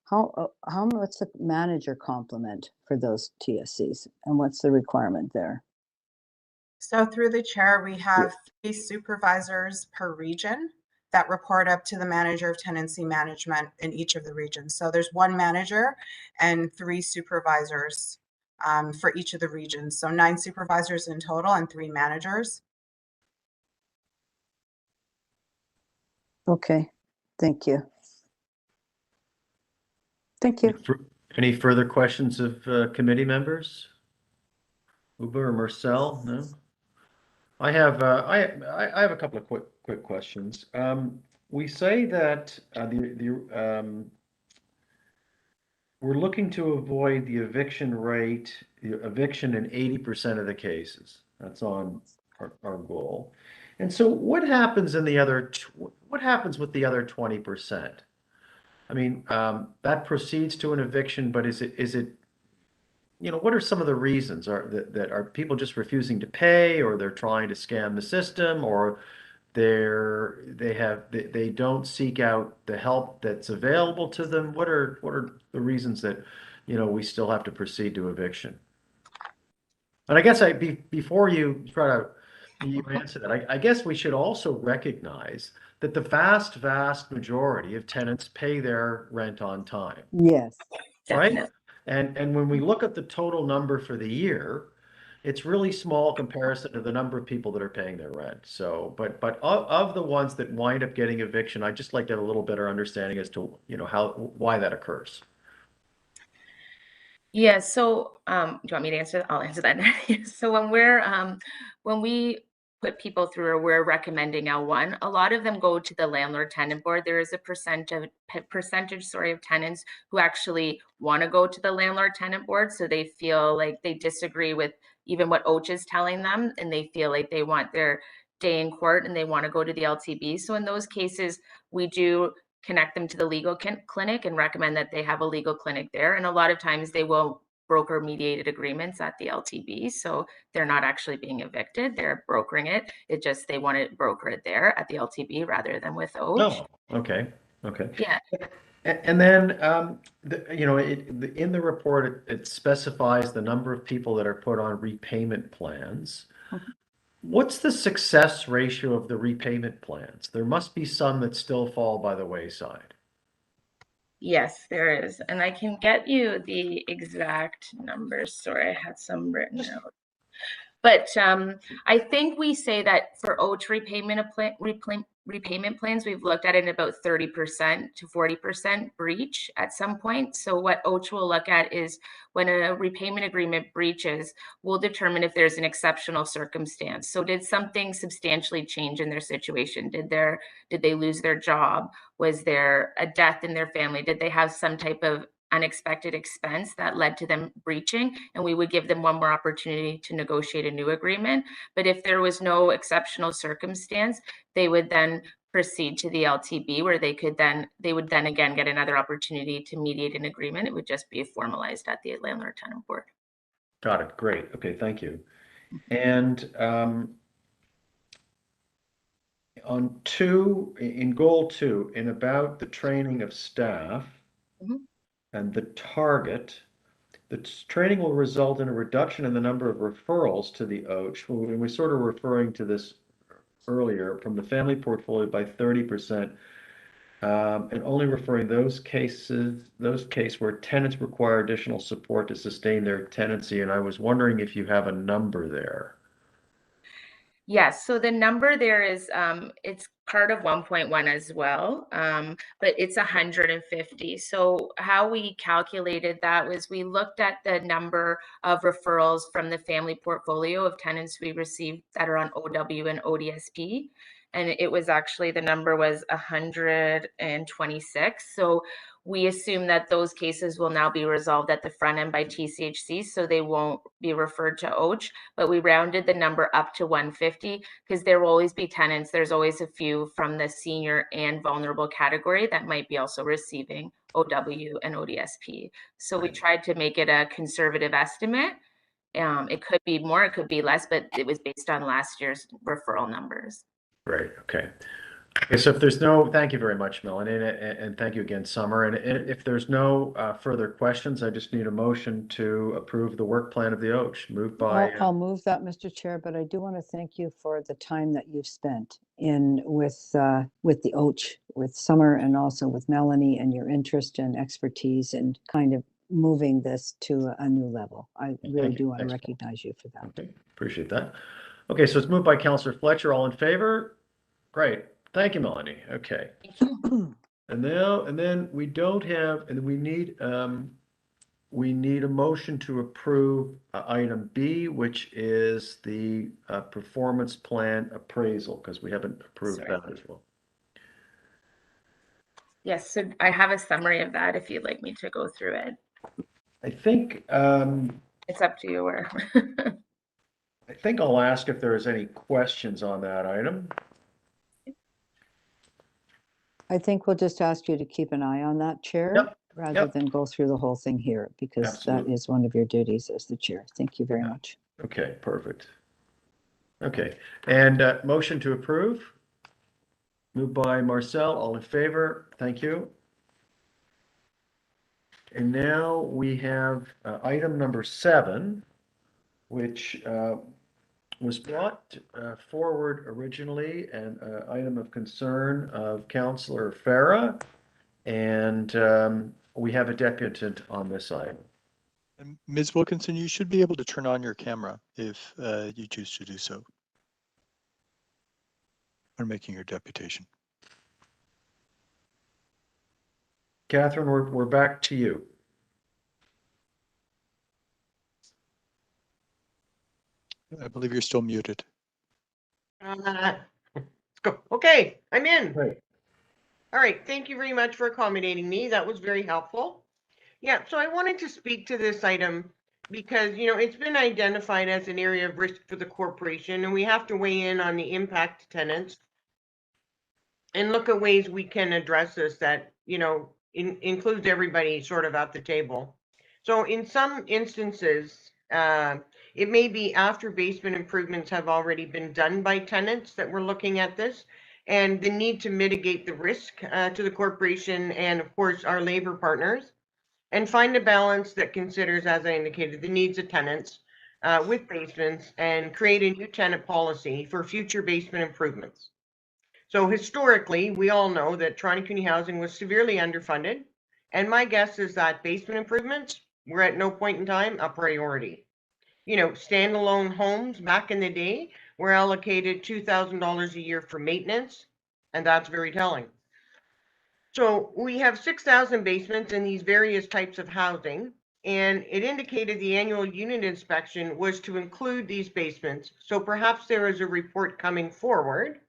what's the manager complement for those TSCs, and what's the requirement there? So through the chair, we have 3 supervisors per region that report up to the manager of tenancy management in each of the regions. So there's 1 manager and 3 supervisors for each of the regions. So 9 supervisors in total and 3 managers. Okay, thank you. Thank you. Any further questions of committee members? Uba or Marcel? No? I have a couple of quick questions. We say that we're looking to avoid the eviction rate, eviction in 80% of the cases. That's on our goal. And so what happens in the other, what happens with the other 20%? I mean, that proceeds to an eviction, but is it, you know, what are some of the reasons? Are people just refusing to pay, or they're trying to scam the system, or they don't seek out the help that's available to them? What are the reasons that, you know, we still have to proceed to eviction? And I guess before you try to answer that, I guess we should also recognize that the vast majority of tenants pay their rent on time, Yes. right? Definitely. And when we look at the total number for the year, it's really small comparison to the number of people that are paying their rent. So, but of the ones that wind up getting eviction, I'd just like to have a little better understanding as to, you know, why that occurs. Yeah, so do you want me to answer? I'll answer that. So when we put people through, or we're recommending L1, a lot of them go to the landlord tenant board. There is a percentage of tenants who actually want to go to the landlord tenant board, so they feel like they disagree with even what OACH is telling them, and they feel like they want their day in court and they want to go to the LTB. So in those cases, we do connect them to the legal clinic and recommend that they have a legal clinic there. And a lot of times they will broker mediated agreements at the LTB. So they're not actually being evicted, they're brokering it. It just, they want to broker it there at the LTB rather than with OACH. Oh, okay. Yeah. And then, you know, in the report, it specifies the number of people that are put on repayment plans. What's the success ratio of the repayment plans? There must be some that still fall by the wayside. Yes, there is. And I can get you the exact numbers. Sorry, I had some written out. But I think we say that for OACH repayment plans, we've looked at it in about 30% to 40% breach at some point. So what OACH will look at is when a repayment agreement breaches, we'll determine if there's an exceptional circumstance. So did something substantially change in their situation? Did they lose their job? Was there a death in their family? Did they have some type of unexpected expense that led to them breaching? And we would give them one more opportunity to negotiate a new agreement. But if there was no exceptional circumstance, they would then proceed to the LTB, where they would then again get another opportunity to mediate an agreement. It would just be formalized at the landlord tenant board. Got it. Great. Okay, thank you. And in goal 2, in about the training of staff, and the target, the training will result in a reduction in the number of referrals to the OACH. And we're sort of referring to this earlier, from the family portfolio by 30%, and only referring those cases where tenants require additional support to sustain their tenancy. And I was wondering if you have a number there. Yes, so the number there is, it's part of 1.1 as well, but it's 150. So how we calculated that was we looked at the number of referrals from the family portfolio of tenants we received that are on OW and ODSP. And it was actually, the number was 126. So we assume that those cases will now be resolved at the front end by TCHC, so they won't be referred to OACH, but we rounded the number up to 150 because there will always be tenants. There's always a few from the senior and vulnerable category that might be also receiving OW and ODSP. So we tried to make it a conservative estimate. It could be more, it could be less, but it was based on last year's referral numbers. Right. Okay. Okay, so if there's no, thank you very much, Melanie, and thank you again, Summer. And if there's no further questions, I just need a motion to approve the work plan of the OACH, moved by, I'll move that, Mr. Chair, but I do want to thank you for the time that you've spent in with the OACH, with Summer and also with Melanie, and your interest and expertise and kind of moving this to a new level. I really you. do want to Thanks, Paul. recognize you for that. Okay, appreciate that. Okay, so it's moved by Councillor Fletcher. All in favor? Great. Thank you, Melanie. Okay. And then we don't have, and we need a motion to approve item B, which is the performance plan appraisal, because we haven't approved Sorry. that as well. Yes, so I have a summary of that if you'd like me to go through it. I think It's up to you where. I think I'll ask if there is any questions on that item. I think we'll just ask you to keep an eye on that, Chair, Yep, rather yep. than go through the whole thing here, because that Absolutely. is one of your duties as the Chair. Thank you very much. Okay, perfect. Okay, and motion to approve. Moved by Marcel, all in favor, thank you. And now we have item number 7, which was brought forward originally, an item of concern of Councillor Farah, and we have a deputant on this item. And Ms. Wilkinson, you should be able to turn on your camera if you choose to do so when making your deputation. Catherine, we're back to you. I believe you're still muted. Let's go. Okay, I'm in. Great. All right, thank you very much for accommodating me. That was very helpful. Yeah, so I wanted to speak to this item because, you know, it's been identified as an area of risk for the corporation, and we have to weigh in on the impact to tenants and look at ways we can address this that, you know, includes everybody sort of at the table. So in some instances, it may be after basement improvements have already been done by tenants that we're looking at this, and the need to mitigate the risk to the corporation and, of course, our labor partners, and find a balance that considers, as I indicated, the needs of tenants with basements, and create a new tenant policy for future basement improvements. So historically, we all know that Toronto Community Housing was severely underfunded, and my guess is that basement improvements were at no point in time a priority. You know, standalone homes back in the day were allocated $2,000 a year for maintenance, and that's very telling. So we have 6,000 basements in these various types of housing, and it indicated the annual unit inspection was to include these basements. So perhaps there is a report coming forward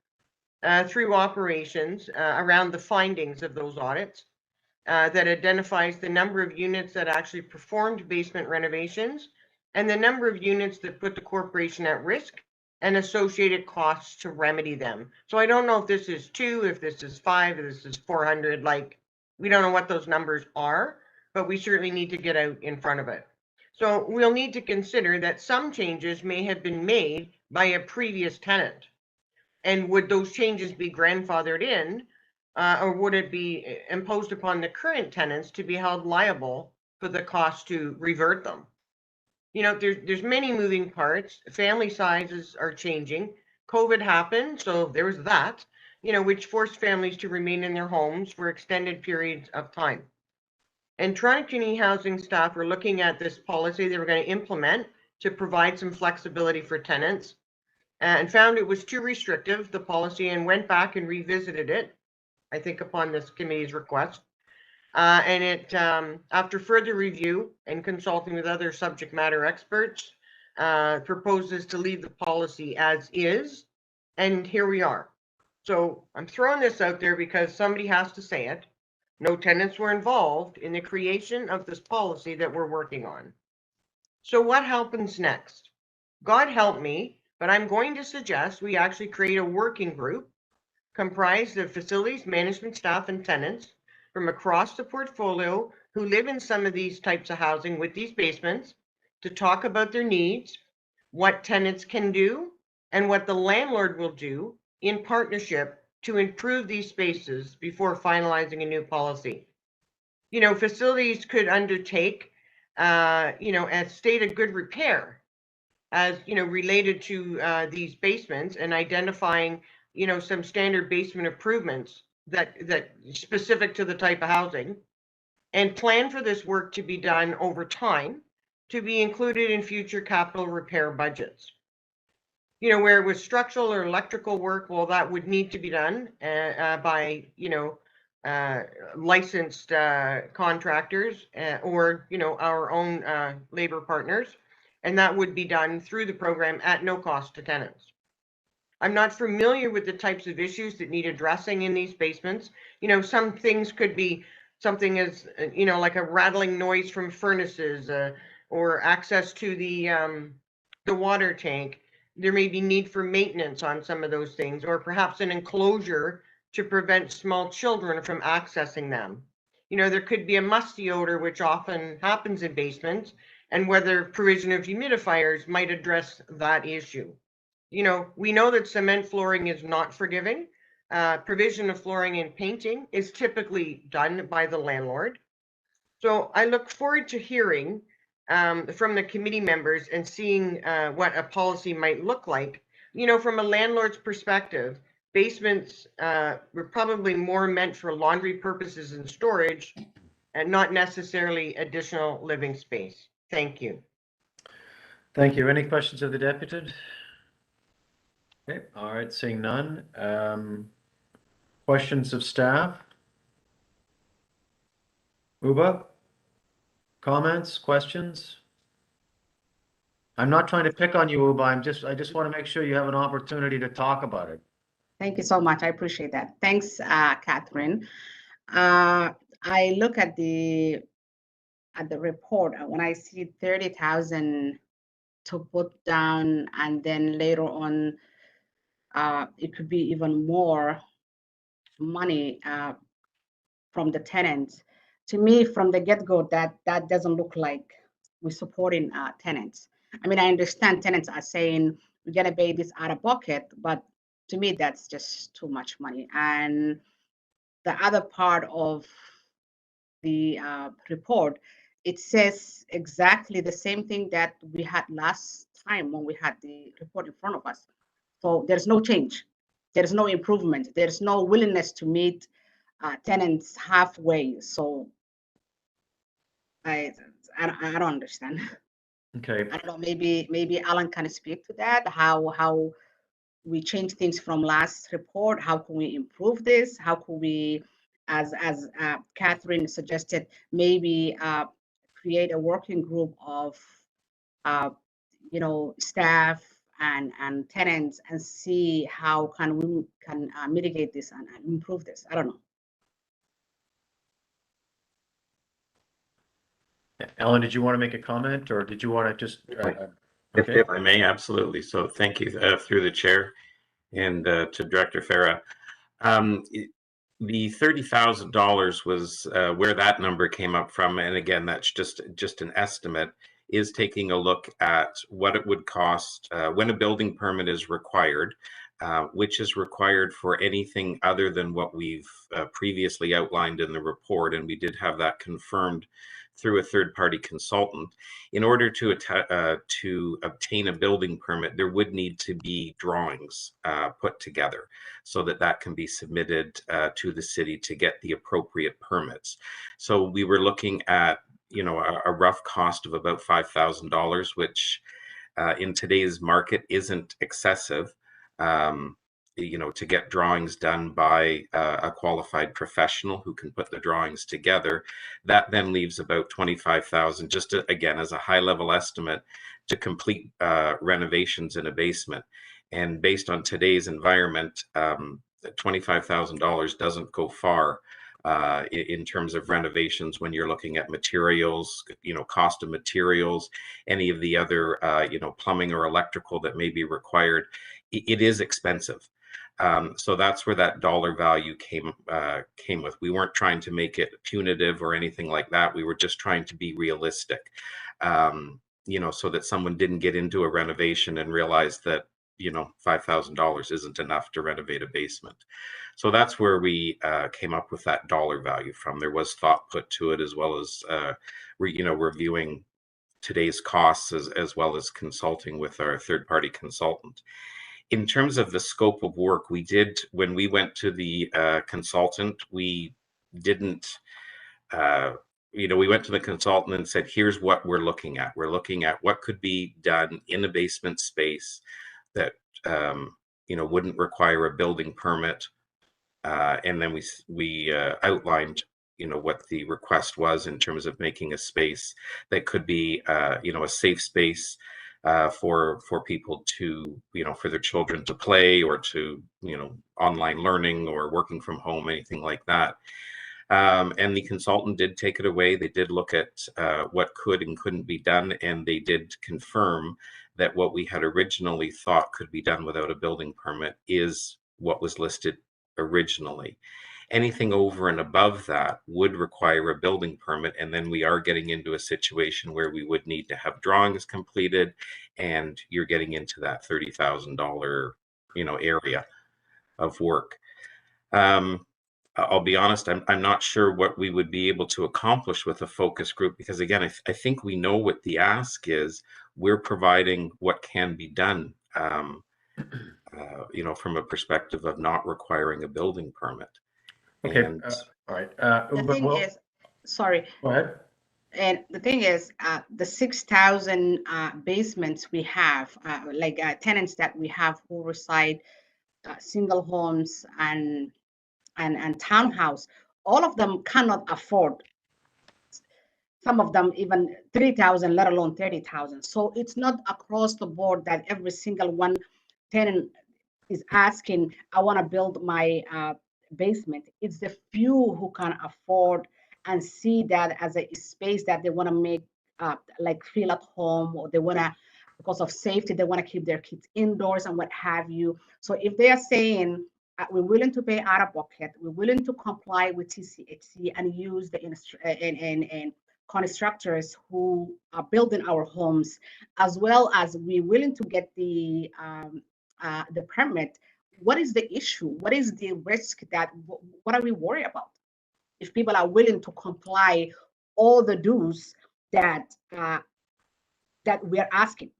through operations around the findings of those audits that identifies the number of units that actually performed basement renovations and the number of units that put the corporation at risk and associated costs to remedy them. So I don't know if this is 2, if this is 5, if this is 400, like we don't know what those numbers are, but we certainly need to get out in front of it. So we'll need to consider that some changes may have been made by a previous tenant. And would those changes be grandfathered in, or would it be imposed upon the current tenants to be held liable for the cost to revert them? You know, there's many moving parts. Family sizes are changing. COVID happened, so there was that, you know, which forced families to remain in their homes for extended periods of time. And Toronto Community Housing staff are looking at this policy they were going to implement to provide some flexibility for tenants, and found it was too restrictive, the policy, and went back and revisited it, I think upon this committee's request. And it, after further review and consulting with other subject matter experts, proposes to leave the policy as is, and here we are. So I'm throwing this out there because somebody has to say it. No tenants were involved in the creation of this policy that we're working on. So what happens next? God help me, but I'm going to suggest we actually create a working group comprised of facilities management staff and tenants from across the portfolio who live in some of these types of housing with these basements to talk about their needs, what tenants can do, and what the landlord will do in partnership to improve these spaces before finalizing a new policy. Facilities could undertake, a state of good repair as, related to these basements, and identifying, some standard basement improvements that specific to the type of housing, and plan for this work to be done over time to be included in future capital repair budgets. Where with structural or electrical work, well, that would need to be done by, licensed contractors or, our own labor partners. And that would be done through the program at no cost to tenants. I'm not familiar with the types of issues that need addressing in these basements. Some things could be something as, like a rattling noise from furnaces or access to the water tank. There may be need for maintenance on some of those things, or perhaps an enclosure to prevent small children from accessing them. There could be a musty odor, which often happens in basements, and whether provision of humidifiers might address that issue. We know that cement flooring is not forgiving. Provision of flooring and painting is typically done by the landlord. So I look forward to hearing from the committee members and seeing what a policy might look like. From a landlord's perspective, basements were probably more meant for laundry purposes and storage, and not necessarily additional living space. Thank you. Thank you. Any questions of the deputy? Okay, all right, seeing none. Questions of staff? Uba? Comments, questions? I'm not trying to pick on you, Uba. I just want to make sure you have an opportunity to talk about it. Thank you so much. I appreciate that. Thanks, Catherine. I look at the report, when I see 30,000 to put down, and then later on, it could be even more money from the tenants. To me, from the get-go, that doesn't look like we're supporting tenants. I mean, I understand tenants are saying we're gonna pay this out of pocket, but to me, that's just too much money. And the other part of the report, it says exactly the same thing that we had last time when we had the report in front of us. So there's no change. There's no improvement. There's no willingness to meet tenants halfway. So I don't understand. Okay. I don't know. Maybe Alan can speak to that. How we change things from last report. How can we improve this? How can we, as Catherine suggested, maybe create a working group of staff and tenants, and see how we can mitigate this and improve this. I don't know. Ellen, did you want to make a comment, or did you want to just? Okay. If I may, absolutely. So thank you through the chair and to Director Farah. The $30,000 was where that number came up from, and again, that's just an estimate. Is taking a look at what it would cost when a building permit is required, which is required for anything other than what we've previously outlined in the report, and we did have that confirmed through a third-party consultant. In order to obtain a building permit, there would need to be drawings put together so that can be submitted to the city to get the appropriate permits. So we were looking at a rough cost of about $5,000, which in today's market isn't excessive. To get drawings done by a qualified professional who can put the drawings together, that then leaves about $25,000, just again as a high-level estimate, to complete renovations in a basement. And based on today's environment, $25,000 doesn't go far in terms of renovations when you're looking at materials, cost of materials, any of the other, plumbing or electrical that may be required. It is expensive. So that's where that dollar value came with. We weren't trying to make it punitive or anything like that. We were just trying to be realistic, so that someone didn't get into a renovation and realize that you know, $5,000 isn't enough to renovate a basement. So that's where we came up with that dollar value from. There was thought put to it, as well as you know, reviewing today's costs, as well as consulting with our third-party consultant. In terms of the scope of work, we did, when we went to the consultant, we didn't, you know, we went to the consultant and said, here's what we're looking at. We're looking at what could be done in a basement space that, you know, wouldn't require a building permit. And then we outlined, you know, what the request was in terms of making a space that could be, you know, a safe space for people to, you know, for their children to play, or to, you know, online learning or working from home, anything like that. And the consultant did take it away. They did look at what could and couldn't be done, and they did confirm that what we had originally thought could be done without a building permit is what was listed originally. Anything over and above that would require a building permit, and then we are getting into a situation where we would need to have drawings completed, and you're getting into that $30,000, you know, area of work. I'll be honest, I'm not sure what we would be able to accomplish with a focus group, because again, I think we know what the ask is. We're providing what can be done, you know, from a perspective of not requiring a building permit. Okay, And all right. The thing is, sorry, Go ahead. and the thing is, the 6,000 basements we have, like tenants that we have who reside single homes and townhouse, all of them cannot afford. Some of them even 3,000, let alone 30,000. So it's not across the board that every single one tenant is asking, I want to build my basement. It's the few who can afford and see that as a space that they want to make like feel at home, or they want to, because of safety, they want to keep their kids indoors and what have you. So if they are saying, we're willing to pay out of pocket, we're willing to comply with TCHC and use the and constructors who are building our homes, as well as we're willing to get the permit, what is the issue? What is the risk? That what are we worried about? If people are willing to comply all the dues that that we're asking.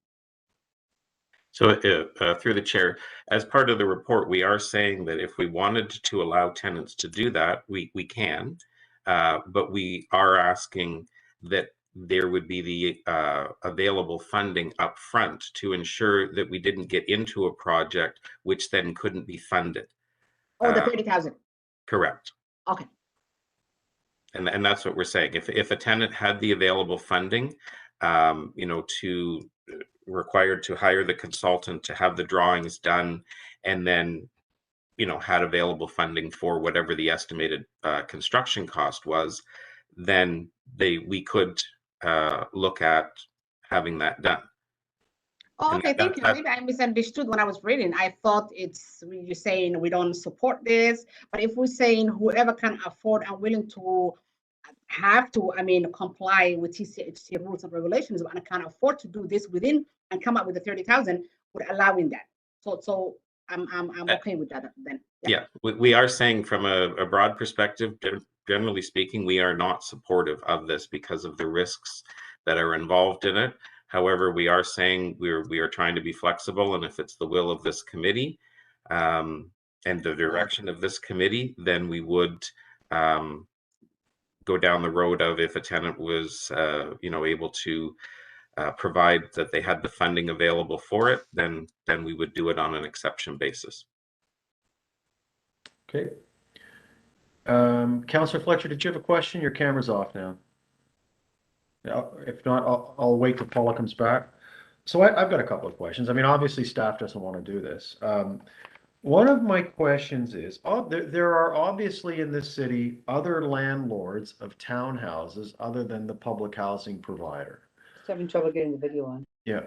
so through the chair, as part of the report, we are saying that if we wanted to allow tenants to do that, we can, but we are asking that there would be the available funding up front to ensure that we didn't get into a project which then couldn't be funded. Oh, the 30,000. Correct. Okay. And that's what we're saying. If a tenant had the available funding, you know, to required to hire the consultant to have the drawings done, and then, you know, had available funding for whatever the estimated construction cost was, then we could look at having that done. Oh, And okay, thank you. Maybe I misunderstood when I was reading. I thought you're saying we don't support this, but if we're saying whoever can afford and willing to have to, I mean, comply with TCHC rules and regulations and can afford to do this within and come up with the 30,000, we're allowing that. So I'm okay with that then. Yeah, we are saying from a broad perspective, generally speaking, we are not supportive of this because of the risks that are involved in it. However, we are saying we are trying to be flexible, and if it's the will of this committee and the direction of this committee, then we would go down the road of, if a tenant was you know, able to provide that they had the funding available for it, then we would do it on an exception basis. Okay. Councillor Fletcher, did you have a question? Your camera's off now. Yeah, if not, I'll wait till Paula comes back. So I've got a couple of questions. I mean, obviously staff doesn't want to do this. One of my questions is, there are obviously in this city other landlords of townhouses other than the public housing provider. Just having trouble getting the video on. Yeah.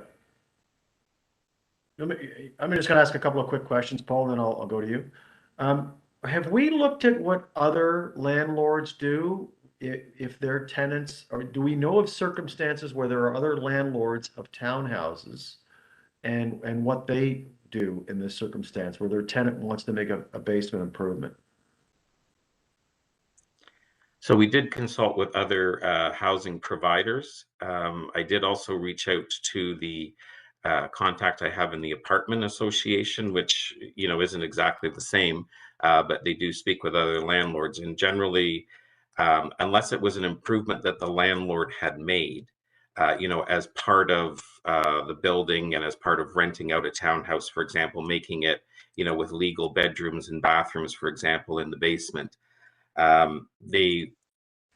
I'm just going to ask a couple of quick questions, Paul, then I'll go to you. Have we looked at what other landlords do if their tenants, or do we know of circumstances where there are other landlords of townhouses and what they do in this circumstance where their tenant wants to make a basement improvement? So we did consult with other housing providers. I did also reach out to the contact I have in the apartment association, which isn't exactly the same, but they do speak with other landlords. And generally, unless it was an improvement that the landlord had made, as part of the building and as part of renting out a townhouse, for example, making it, with legal bedrooms and bathrooms, for example, in the basement. They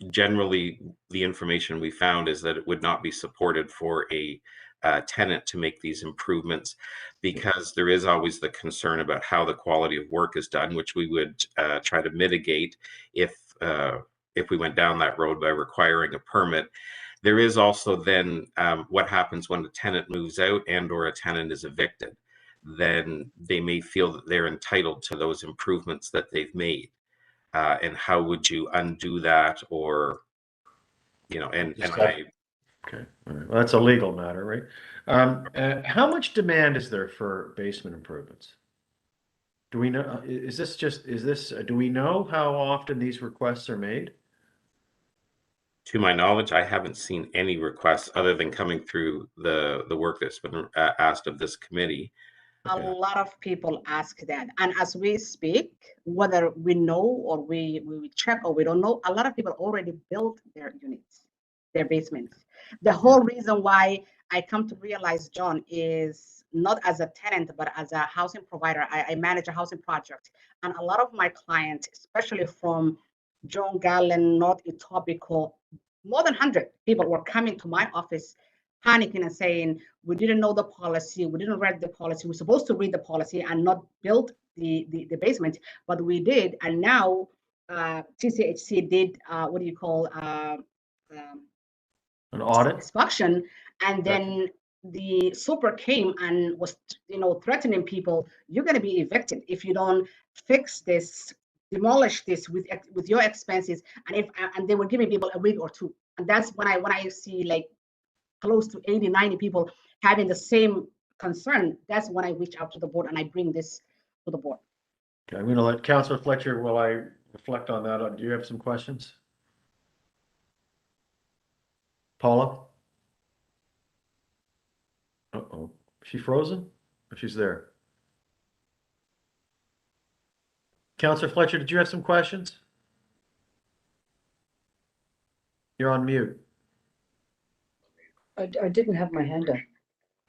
generally, the information we found is that it would not be supported for a tenant to make these improvements, because there is always the concern about how the quality of work is done, which we would try to mitigate if we went down that road by requiring a permit. There is also then what happens when a tenant moves out and or a tenant is evicted. Then they may feel that they're entitled to those improvements that they've made. And how would you undo that, or, and I. Okay, all right. Well, that's a legal matter, right? How much demand is there for basement improvements? Do we know, do we know how often these requests are made? To my knowledge, I haven't seen any requests other than coming through the work that's been asked of this committee. A lot of people ask that. And as we speak, whether we know or we check or we don't know, a lot of people already built their units, their basements. The whole reason why I come to realize, John, is not as a tenant, but as a housing provider. I manage a housing project. And a lot of my clients, especially from John Gallen, North Etobicoke, more than 100 people were coming to my office panicking and saying, we didn't know the policy, we didn't read the policy, we're supposed to read the policy and not build the basement, but we did. And now TCHC did what do you call an audit inspection, and then the super came and was threatening people, you're going to be evicted if you don't fix this, demolish this with your expenses. And they were giving people a week or two. And that's when I see like close to 80, 90 people having the same concern. That's when I reach out to the board and I bring this to the board. Okay, I'm going to let Councillor Fletcher, while I reflect on that, do you have some questions? Paula? Uh-oh, is she frozen? Or she's there? Councillor Fletcher, did you have some questions? You're on mute. I didn't have my hand up.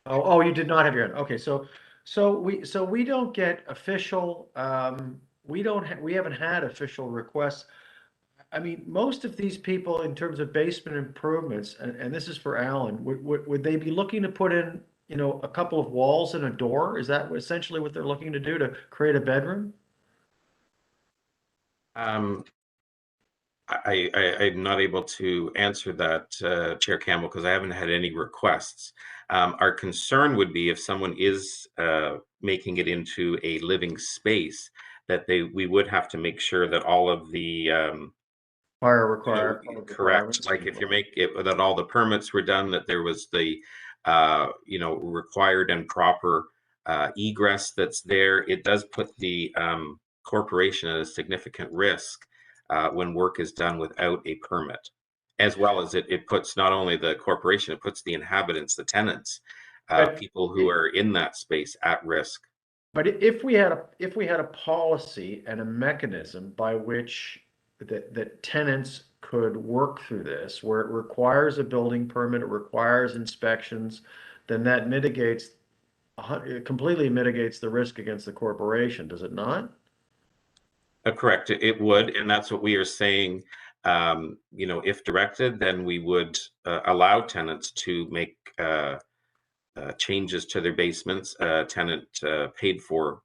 Oh, you did not have your hand. Okay, so we don't get official, we haven't had official requests. I mean, most of these people in terms of basement improvements, and this is for Alan, would they be looking to put in, a couple of walls and a door? Is that essentially what they're looking to do to create a bedroom? I'm not able to answer that, Chair Campbell, because I haven't had any requests. Our concern would be if someone is making it into a living space, that we would have to make sure that all of the fire required. Correct. Like if you make it, that all the permits were done, that there was the required and proper egress that's there. It does put the corporation at a significant risk when work is done without a permit, as well as it puts not only the corporation, it puts the inhabitants, the tenants, people who are in that space at risk. But if we had a policy and a mechanism by which that tenants could work through this, where it requires a building permit, it requires inspections, then that completely mitigates the risk against the corporation, does it not? Correct, it would, and that's what we are saying. If directed, then we would allow tenants to make changes to their basements. Tenant paid for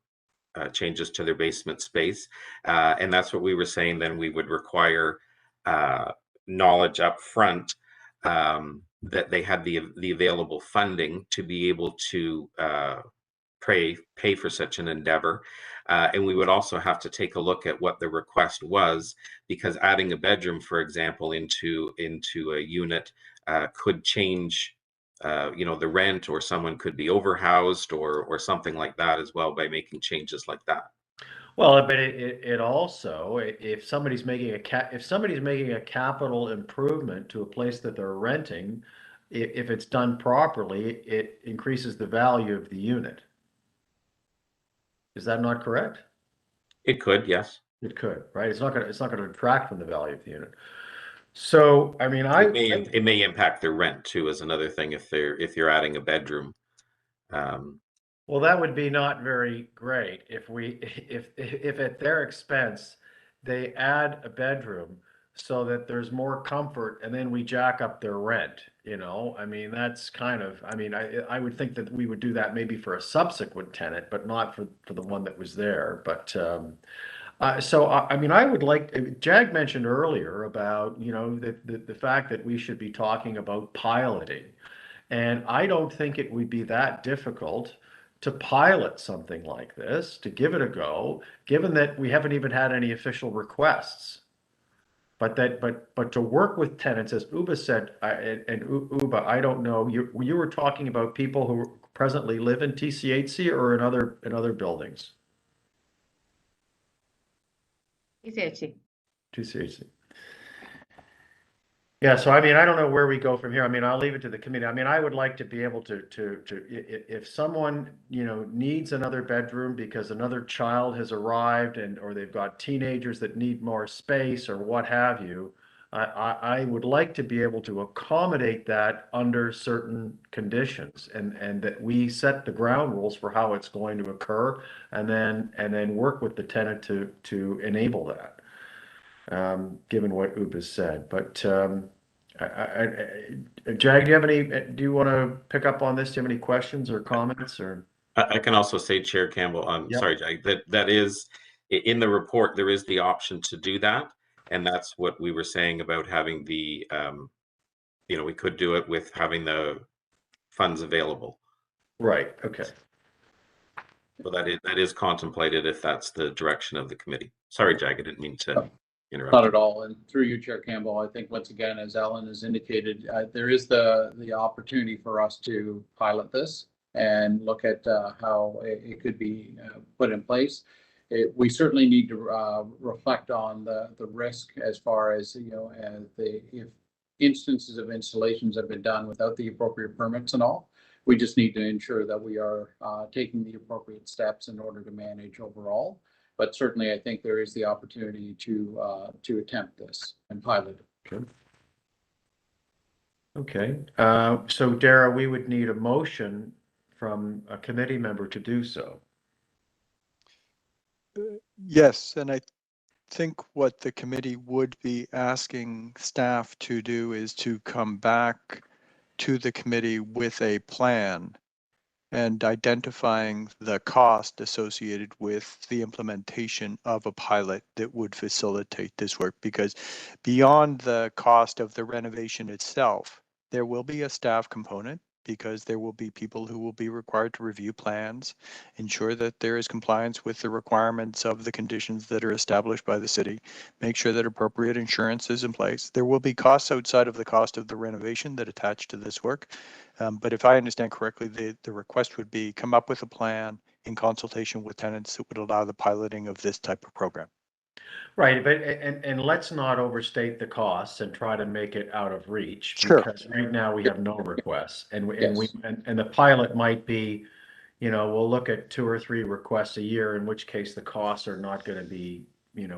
changes to their basement space, and that's what we were saying. Then we would require knowledge up front that they had the available funding to be able to pay for such an endeavor. And we would also have to take a look at what the request was, because adding a bedroom, for example, into a unit could change the rent, or someone could be overhoused or something like that as well by making changes like that. Well, but it also, if somebody's making a capital improvement to a place that they're renting, if it's done properly, it increases the value of the unit. Is that not correct? It could, yes. It could, right? It's not gonna detract from the value of the unit. So, I mean, It may impact their rent too, is another thing, if you're adding a bedroom. Well, that would be not very great if if at their expense, they add a bedroom so that there's more comfort, and then we jack up their rent, I mean, that's kind of, I mean, I would think that we would do that maybe for a subsequent tenant, but not for the one that was there. But so I mean, I would like, Jag mentioned earlier about, the fact that we should be talking about piloting. And I don't think it would be that difficult to pilot something like this, to give it a go, given that we haven't even had any official requests. But to work with tenants, as Uba said, and Uba, I don't know, you were talking about people who presently live in TCHC or in other buildings? TCHC. TCHC. Yeah, so I mean, I don't know where we go from here. I mean, I'll leave it to the committee. I mean, I would like to be able to if someone, needs another bedroom because another child has arrived or they've got teenagers that need more space or what have you, I would like to be able to accommodate that under certain conditions, and that we set the ground rules for how it's going to occur, and then work with the tenant to enable that. Given what Uba said. But Jag, do you want to pick up on this? Do you have any questions or comments? Or I can also say, Chair Campbell, Yep. sorry, Jag, that is in the report. There is the option to do that, and that's what we were saying about having the, we could do it with having the funds available. Right. Okay. So that is contemplated if that's the direction of the committee. Sorry, Jag, I didn't mean to interrupt. Not at all. And through you, Chair Campbell, I think once again, as Ellen has indicated, there is the opportunity for us to pilot this and look at how it could be put in place. We certainly need to reflect on the risk as far as, if instances of installations have been done without the appropriate permits and all. We just need to ensure that we are taking the appropriate steps in order to manage overall. But certainly, I think there is the opportunity to attempt this and pilot it. Good. Okay. So Dara, we would need a motion from a committee member to do so. Yes, and I think what the committee would be asking staff to do is to come back to the committee with a plan and identifying the cost associated with the implementation of a pilot that would facilitate this work. Because beyond the cost of the renovation itself, there will be a staff component, because there will be people who will be required to review plans, ensure that there is compliance with the requirements of the conditions that are established by the city, make sure that appropriate insurance is in place. There will be costs outside of the cost of the renovation that attach to this work. But if I understand correctly, the request would be come up with a plan in consultation with tenants that would allow the piloting of this type of program. Right, but and let's not overstate the costs and try to make it out of reach. Sure. Because right now we have no requests, and Yes. the pilot might be, we'll look at 2 or 3 requests a year, in which case the costs are not going to be,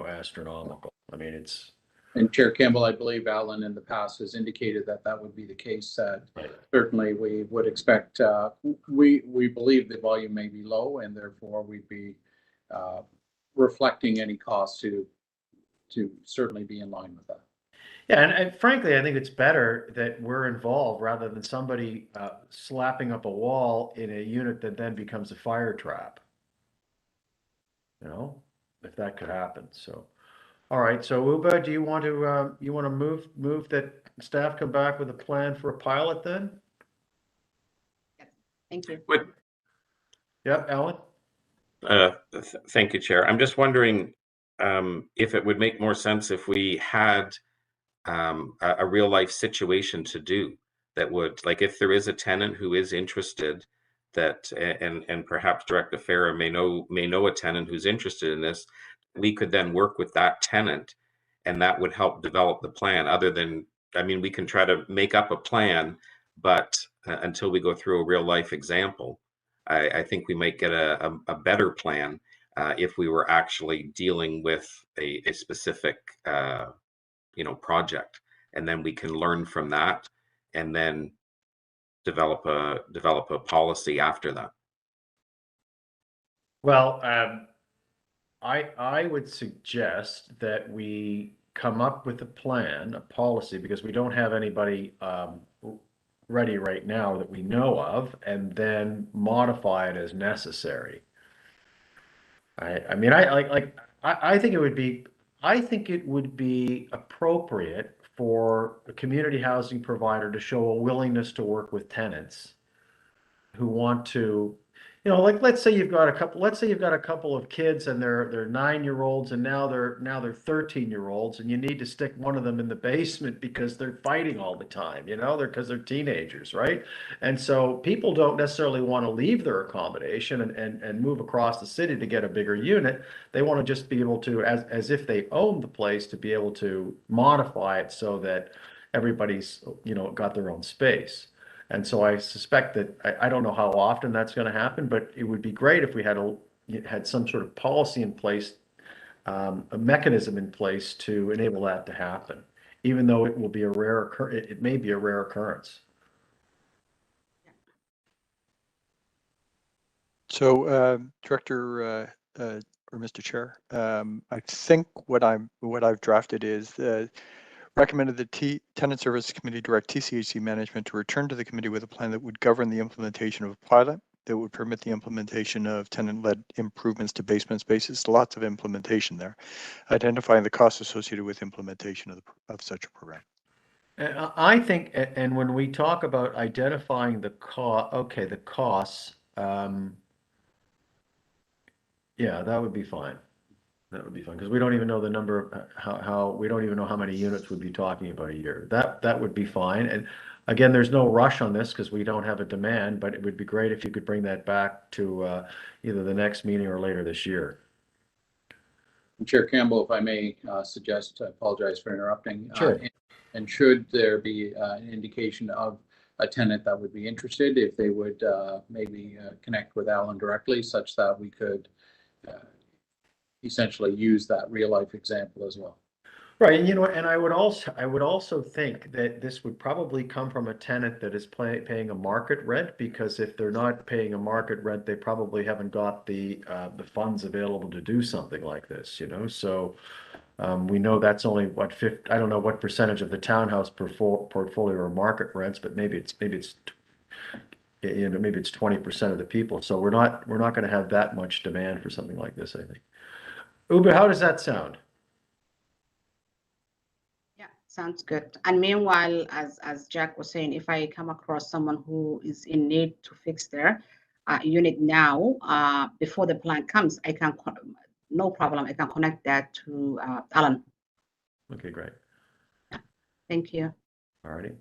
astronomical. I mean, it's. And Chair Campbell, I believe Alan in the past has indicated that would be the case. Right. Certainly, we would expect. We believe the volume may be low, and therefore we'd be reflecting any costs to certainly be in line with that. Yeah, and frankly, I think it's better that we're involved rather than somebody slapping up a wall in a unit that then becomes a fire trap. If that could happen. So, all right. So Uba, do you want to move that staff come back with a plan for a pilot then? Thank you. Yep, Ellen. Thank you, Chair. I'm just wondering if it would make more sense if we had a real life situation to do. that would, like, if there is a tenant who is interested, that and perhaps Director Farah may know a tenant who's interested in this, we could then work with that tenant, and that would help develop the plan. Other than, I mean, we can try to make up a plan, but until we go through a real life example, I think we might get a better plan if we were actually dealing with a specific project, and then we can learn from that, and then develop a policy after that. Well, I would suggest that we come up with a plan, a policy, because we don't have anybody ready right now that we know of, and then modify it as necessary. I mean, I think it would be appropriate for a community housing provider to show a willingness to work with tenants who want to, like, let's say you've got a couple of kids, and they're 9-year-olds, and now they're 13-year-olds, and you need to stick one of them in the basement because they're fighting all the time, because they're teenagers, right? And so people don't necessarily want to leave their accommodation and move across the city to get a bigger unit. They want to just be able to, as if they own the place, to be able to modify it so that everybody's, got their own space. And so I suspect that, I don't know how often that's going to happen, but it would be great if we had some sort of policy in place, a mechanism in place to enable that to happen, even though it will be it may be a rare occurrence. So, Director or Mr. Chair, I think what I've drafted is recommended the Tenant Services Committee direct TCHC management to return to the committee with a plan that would govern the implementation of a pilot that would permit the implementation of tenant-led improvements to basement spaces. Lots of implementation there. Identifying the costs associated with implementation of such a program. I think, and when we talk about identifying the costs, yeah, that would be fine. That would be fun, because we don't even know the number of how we don't even know how many units we'd be talking about a year. That would be fine. And again, there's no rush on this because we don't have a demand, but it would be great if you could bring that back to either the next meeting or later this year. Chair Campbell, if I may suggest, I apologize for interrupting. Sure. And should there be an indication of a tenant that would be interested, if they would maybe connect with Alan directly, such that we could essentially use that real life example as well. Right, and and I would also think that this would probably come from a tenant that is paying a market rent, because if they're not paying a market rent, they probably haven't got the funds available to do something like this, So we know that's only I don't know what percentage of the townhouse portfolio are market rents, but maybe it's 20% of the people. So we're not going to have that much demand for something like this, I think. Uber, how does that sound? Yeah, sounds good. And meanwhile, as Jack was saying, if I come across someone who is in need to fix their unit now, before the plan comes, no problem. I can connect that to Alan. Okay, great. Yeah. Thank you. All righty.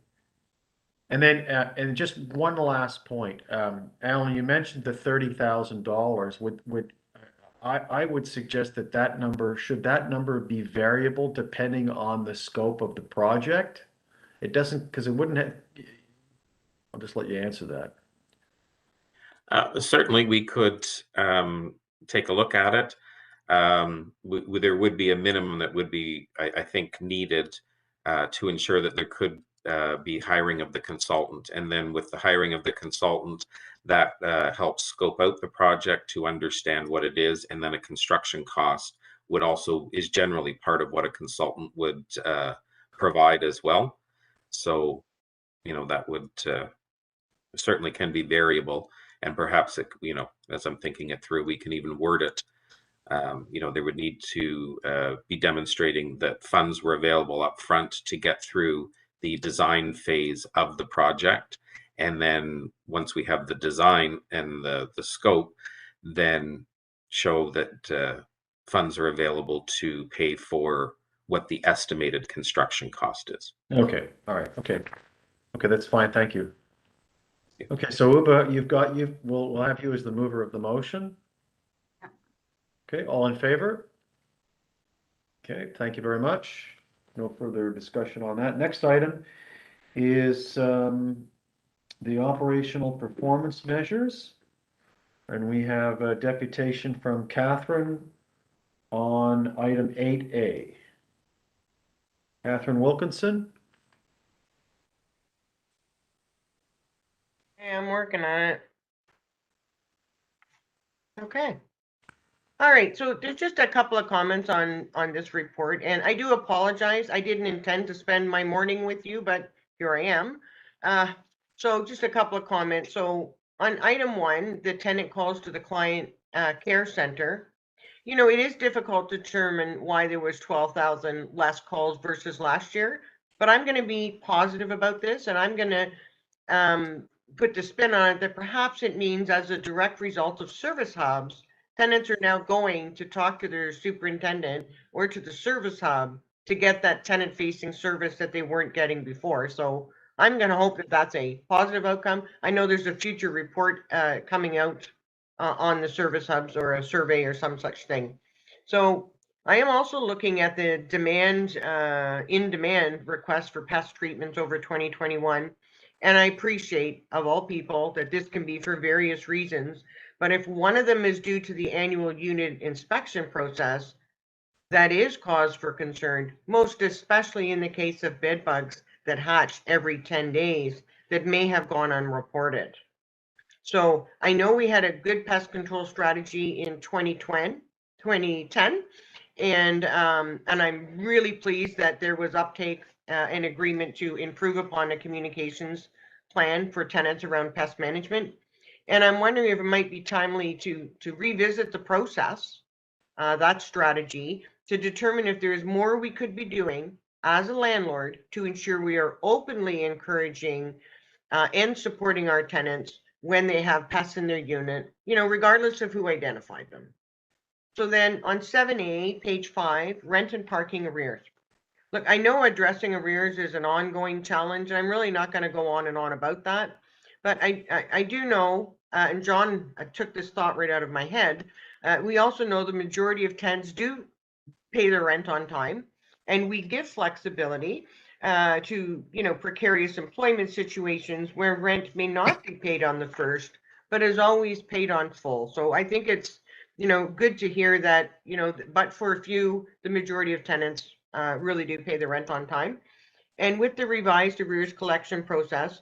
And then, and just one last point, Alan, you mentioned the $30,000. I would suggest that number, should that number be variable depending on the scope of the project? It doesn't, because it wouldn't have, I'll just let you answer that. Certainly, we could take a look at it. There would be a minimum that would be, I think, needed to ensure that there could be hiring of the consultant. And then with the hiring of the consultant, that helps scope out the project to understand what it is. And then a construction cost is generally part of what a consultant would provide as well. So, that would certainly can be variable. And perhaps, as I'm thinking it through, we can even word it. There would need to be demonstrating that funds were available up front to get through the design phase of the project. And then once we have the design and the scope, then show that funds are available to pay for what the estimated construction cost is. Okay, all right, okay. Okay, that's fine, thank you. Okay, so Uba, we'll have you as the mover of the motion. Okay, all in favor? Okay, thank you very much. No further discussion on that. Next item is the operational performance measures. And we have a deputation from Catherine on item 8A. Catherine Wilkinson? Hey, I'm working on it. Okay. All right, so there's just a couple of comments on this report, and I do apologize. I didn't intend to spend my morning with you, but here I am. So just a couple of comments. So on item 1, the tenant calls to the client care center. You know, it is difficult to determine why there was 12,000 less calls versus last year, but I'm going to be positive about this, and I'm going to put the spin on it that perhaps it means as a direct result of service hubs, tenants are now going to talk to their superintendent or to the service hub to get that tenant facing service that they weren't getting before. So I'm going to hope that that's a positive outcome. I know there's a future report coming out on the service hubs or a survey or some such thing. So I am also looking at the demand, in-demand request for pest treatments over 2021. And I appreciate, of all people, that this can be for various reasons. But if one of them is due to the annual unit inspection process, that is cause for concern, most especially in the case of bed bugs that hatch every 10 days that may have gone unreported. So I know we had a good pest control strategy in 2010, and I'm really pleased that there was uptake and agreement to improve upon a communications plan for tenants around pest management. And I'm wondering if it might be timely to revisit the process, that strategy, to determine if there is more we could be doing as a landlord to ensure we are openly encouraging and supporting our tenants when they have pests in their unit, you know, regardless of who identified them. So then on 7A, page 5, rent and parking arrears. Look, I know addressing arrears is an ongoing challenge, and I'm really not going to go on and on about that. But I do know, and John took this thought right out of my head, we also know the majority of tenants do pay their rent on time, and we give flexibility to, you know, precarious employment situations where rent may not be paid on the first, but is always paid on full. So I think it's, you know, good to hear that, you know, but for a few, the majority of tenants really do pay the rent on time. And with the revised arrears collection process,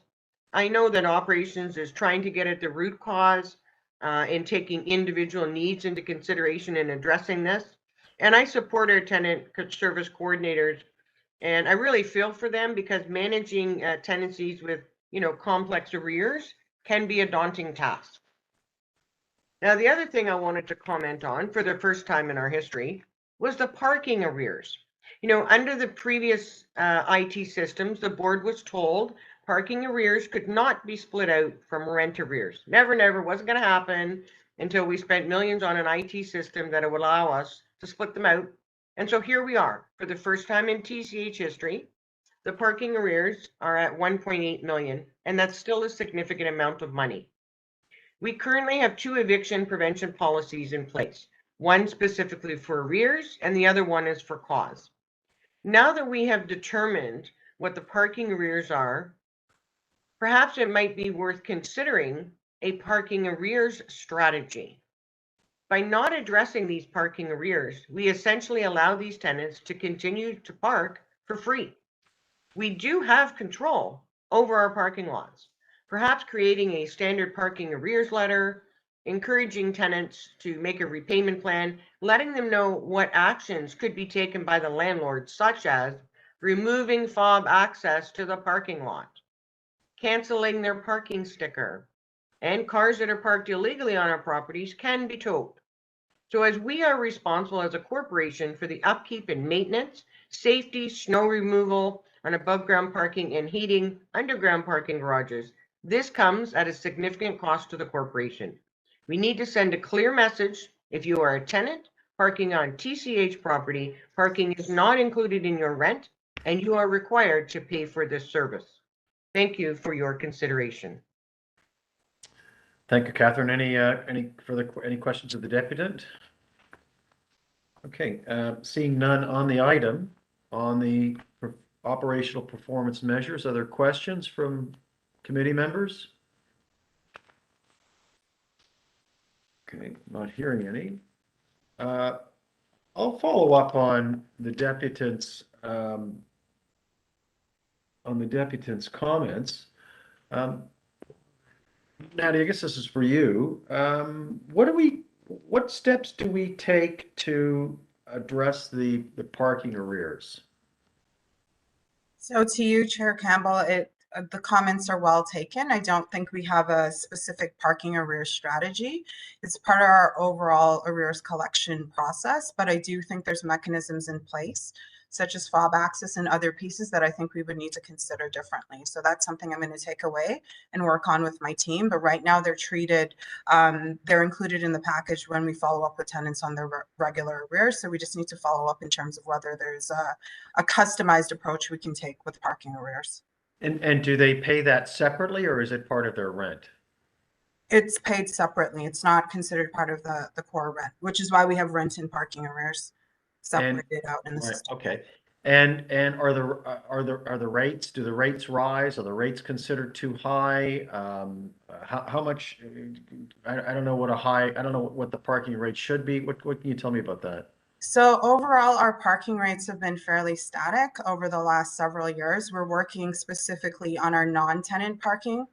I know that operations is trying to get at the root cause and taking individual needs into consideration in addressing this. And I support our tenant service coordinators, and I really feel for them because managing tenancies with, you know, complex arrears can be a daunting task. Now, the other thing I wanted to comment on for the first time in our history was the parking arrears. You know, under the previous IT systems, the board was told parking arrears could not be split out from rent arrears. Never, wasn't going to happen until we spent millions on an IT system that would allow us to split them out. And so here we are, for the first time in TCH history, the parking arrears are at 1.8 million, and that's still a significant amount of money. We currently have 2 eviction prevention policies in place, one specifically for arrears and the other one is for cause. Now that we have determined what the parking arrears are, perhaps it might be worth considering a parking arrears strategy. By not addressing these parking arrears, we essentially allow these tenants to continue to park for free. We do have control over our parking lots, perhaps creating a standard parking arrears letter, encouraging tenants to make a repayment plan, letting them know what actions could be taken by the landlord, such as removing fob access to the parking lot, canceling their parking sticker, and cars that are parked illegally on our properties can be towed. So as we are responsible as a corporation for the upkeep and maintenance, safety, snow removal, and above ground parking and heating, underground parking garages, this comes at a significant cost to the corporation. We need to send a clear message. If you are a tenant parking on TCH property, parking is not included in your rent, and you are required to pay for this service. Thank you for your consideration. Thank you, Catherine. Any questions of the deputant? Okay, seeing none on the item, on the operational performance measures, are there questions from committee members? Okay, not hearing any. I'll follow up on the deputant's comments. Natty, I guess this is for you. What steps do we take to address the parking arrears? So to you, Chair Campbell, the comments are well taken. I don't think we have a specific parking arrears strategy. It's part of our overall arrears collection process, but I do think there's mechanisms in place, such as fob access and other pieces that I think we would need to consider differently. So that's something I'm going to take away and work on with my team. But right now they're treated, they're included in the package when we follow up with tenants on their regular arrears. So we just need to follow up in terms of whether there's a customized approach we can take with parking arrears. And do they pay that separately, or is it part of their rent? It's paid separately. It's not considered part of the core rent, which is why we have rent and parking arrears separated out in the Right, system. okay. And are the rates, do the rates rise? Are the rates considered too high? How much, I don't know what the parking rate should be. What can you tell me about that? So overall, our parking rates have been fairly static over the last several years. We're working specifically on our non-tenant parking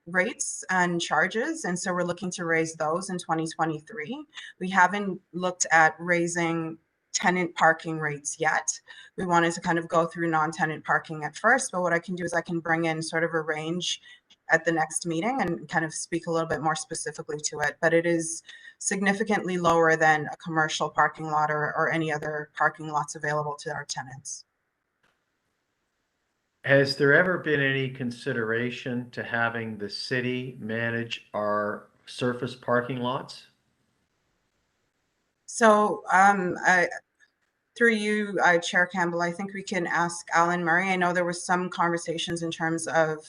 rates and charges, and so we're looking to raise those in 2023. We haven't looked at raising tenant parking rates yet. We wanted to kind of go through non-tenant parking at first, but what I can do is I can bring in sort of a range at the next meeting and kind of speak a little bit more specifically to it. But it is significantly lower than a commercial parking lot or any other parking lots available to our tenants. Has there ever been any consideration to having the city manage our surface parking lots? So through you, Chair Campbell, I think we can ask Alan Murray. I know there was some conversations in terms of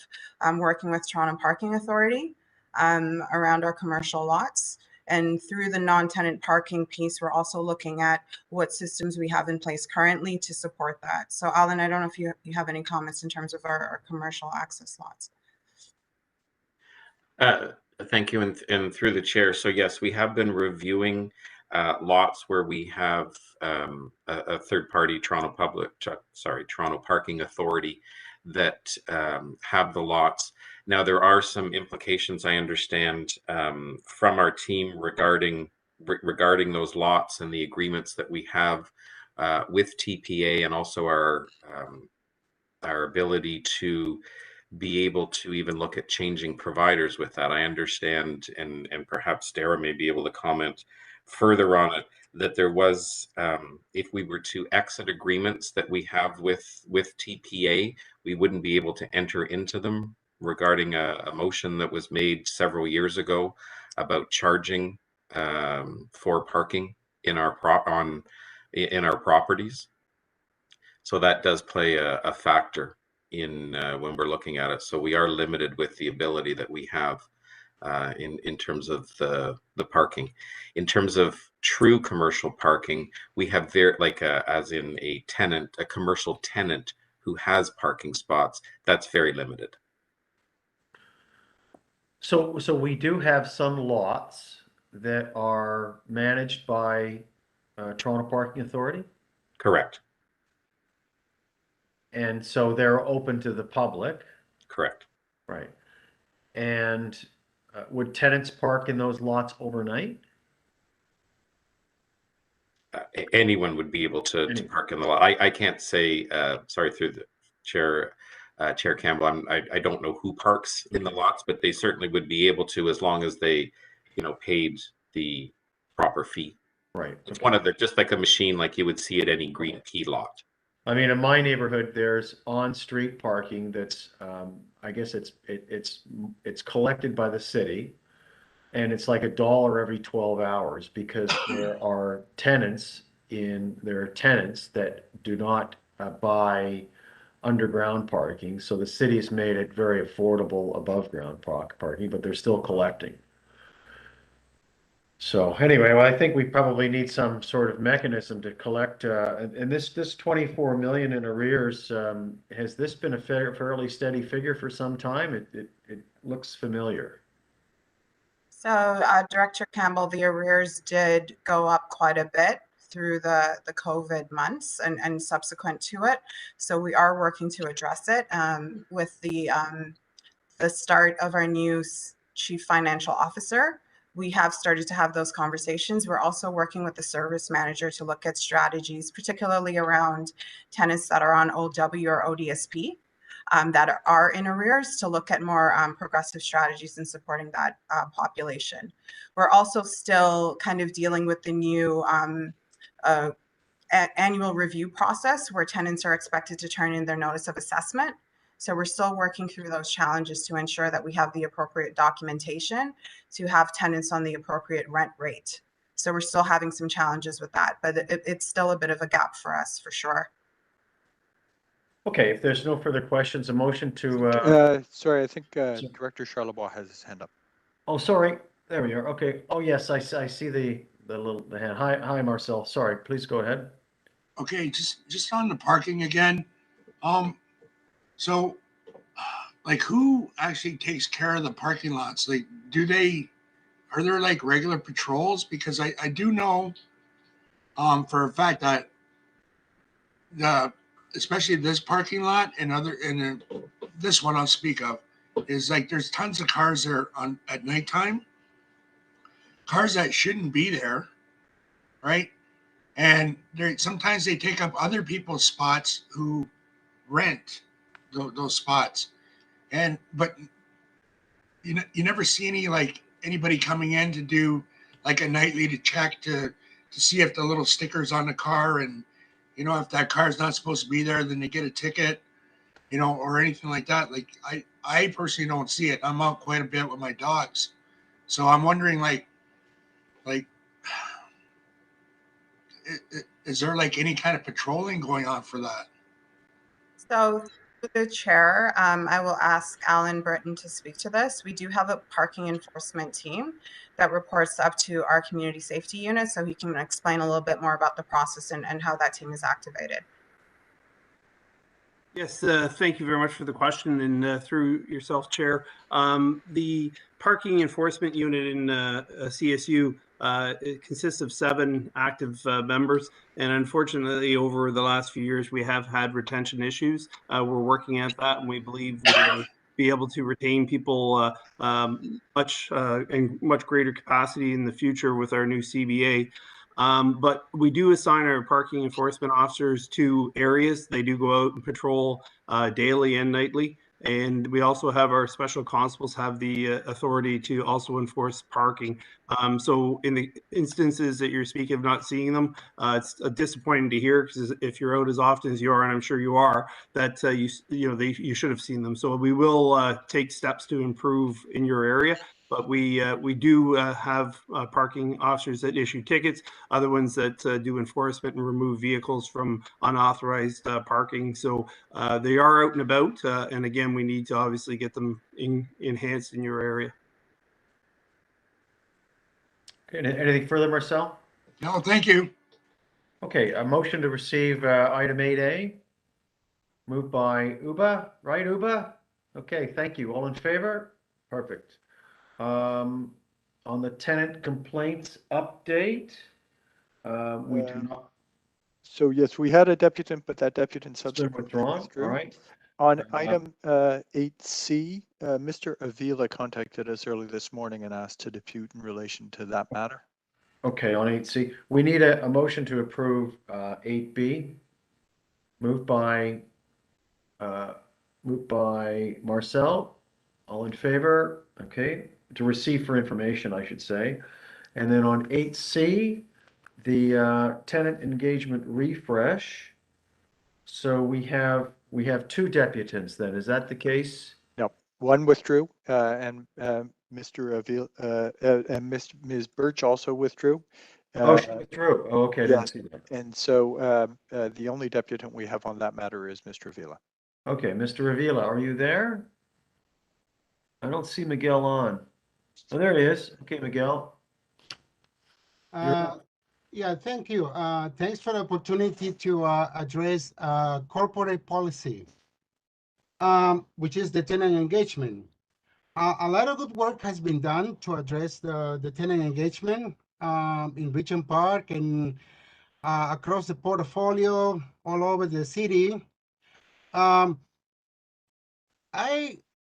working with Toronto Parking Authority around our commercial lots. And through the non-tenant parking piece, we're also looking at what systems we have in place currently to support that. So Alan, I don't know if you have any comments in terms of our commercial access lots. Thank you, and through the chair. So yes, we have been reviewing lots where we have a third-party Toronto Parking Authority that have the lots. Now there are some implications, I understand, from our team regarding those lots and the agreements that we have with TPA, and also our ability to be able to even look at changing providers with that. I understand, and perhaps Dara may be able to comment further on it, that there was, if we were to exit agreements that we have with TPA, we wouldn't be able to enter into them, regarding a motion that was made several years ago about charging for parking in our properties. So that does play a factor in when we're looking at it. So we are limited with the ability that we have in terms of the parking. In terms of true commercial parking, we have as in a commercial tenant who has parking spots, that's very limited. So we do have some lots that are managed by Toronto Parking Authority? Correct. And so they're open to the public? Correct. Right. And would tenants park in those lots overnight? Anyone would be able to park in the lot. I can't say, sorry, through the chair, Chair Campbell, I don't know who parks in the lots, but they certainly would be able to, as long as they, paid the proper fee. Right. It's one of the, just like a machine, like you would see at any green key lot. I mean, in my neighborhood, there's on-street parking that's, I guess it's collected by the city, and it's like $1 every 12 hours because there are tenants that do not buy underground parking. So the city's made it very affordable above ground parking, but they're still collecting. So anyway, well, I think we probably need some sort of mechanism to collect, and this 24 million in arrears, has this been a fairly steady figure for some time? It looks familiar. So Director Campbell, the arrears did go up quite a bit through the COVID months and subsequent to it. So we are working to address it with the start of our new Chief Financial Officer. We have started to have those conversations. We're also working with the service manager to look at strategies, particularly around tenants that are on OW or ODSP that are in arrears, to look at more progressive strategies in supporting that population. We're also still kind of dealing with the new annual review process where tenants are expected to turn in their notice of assessment. So we're still working through those challenges to ensure that we have the appropriate documentation to have tenants on the appropriate rent rate. So we're still having some challenges with that, but it's still a bit of a gap for us, for sure. Okay, if there's no further questions, a motion to, sorry, I think Director Charlebois has his hand up. oh, sorry, there we are. Okay. Oh, yes, I see the hand. Hi, Marcel. Sorry, please go ahead. Okay, just on the parking again. So like who actually takes care of the parking lots? Like, are there like regular patrols? Because I do know for a fact that especially this parking lot and this one I'll speak of is like there's tons of cars there at nighttime, cars that shouldn't be there, right? And sometimes they take up other people's spots who rent those spots, but you never see anybody coming in to do like a nightly to check to see if the little stickers on the car, and if that car is not supposed to be there, then they get a ticket, or anything like that. Like I personally don't see it. I'm out quite a bit with my dogs, so I'm wondering like is there like any kind of patrolling going on for that? So through the chair, I will ask Alan Britton to speak to this. We do have a parking enforcement team that reports up to our community safety unit, so he can explain a little bit more about the process and how that team is activated. Yes, thank you very much for the question, and through yourself, Chair. The parking enforcement unit in CSU it consists of 7 active members, and unfortunately, over the last few years, we have had retention issues. We're working at that, and we believe we'll be able to retain people in much greater capacity in the future with our new CBA. But we do assign our parking enforcement officers to areas. They do go out and patrol daily and nightly. And we also have our special constables have the authority to also enforce parking. So in the instances that you're speaking of not seeing them, it's disappointing to hear, because if you're out as often as you are, and I'm sure you are, that you should have seen them. So we will take steps to improve in your area. But we do have parking officers that issue tickets, other ones that do enforcement and remove vehicles from unauthorized parking. So they are out and about, and again, we need to obviously get them enhanced in your area. Okay, anything further, Marcel? No, thank you. Okay, a motion to receive item 8A, moved by Uba, right, Uba? Okay, thank you. All in favor? Perfect. On the tenant complaints update, we do not. So yes, we had a deputant, but that deputant subsequently withdrawn. withdrew. All right. On item 8C, Mr. Avila contacted us early this morning and asked to depute in relation to that matter. Okay, on 8C, we need a motion to approve 8B, moved by Marcel. All in favor? Okay, to receive for information, I should say. And then on 8C, the tenant engagement refresh. So we have 2 deputants then, is that the case? No, one withdrew, and Mr. Avila and Ms. Birch also withdrew. Oh, she withdrew. Oh, okay, I didn't yes. see that. And so the only deputant we have on that matter is Mr. Avila. Okay, Mr. Avila, are you there? I don't see Miguel on. Oh, there he is. Okay, Miguel. Yeah, thank you. Thanks for the opportunity to address corporate policy, which is the tenant engagement. A lot of good work has been done to address the tenant engagement in Regent Park and across the portfolio all over the city. I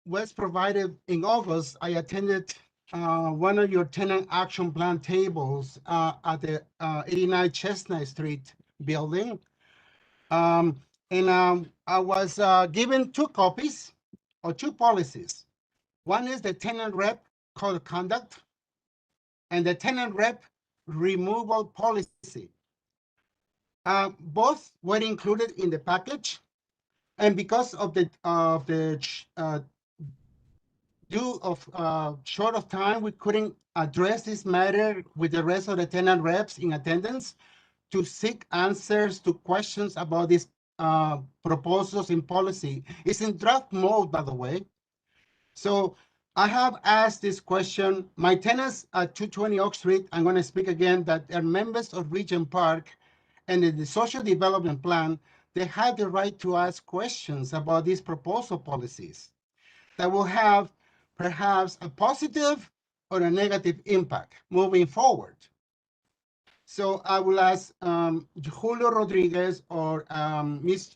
was provided in August, I attended one of your tenant action plan tables at the 89 Chestnut Street building. I was given two copies or two policies. One is the tenant rep code of conduct and the tenant rep removal policy. Both were included in the package. And because of the short of time, we couldn't address this matter with the rest of the tenant reps in attendance to seek answers to questions about these proposals in policy. It's in draft mode, by the way. So I have asked this question. My tenants at 220 Oak Street, I'm going to speak again, that are members of Regent Park and in the social development plan, they have the right to ask questions about these proposal policies that will have perhaps a positive or a negative impact moving forward. So I will ask Julio Rodriguez or Ms.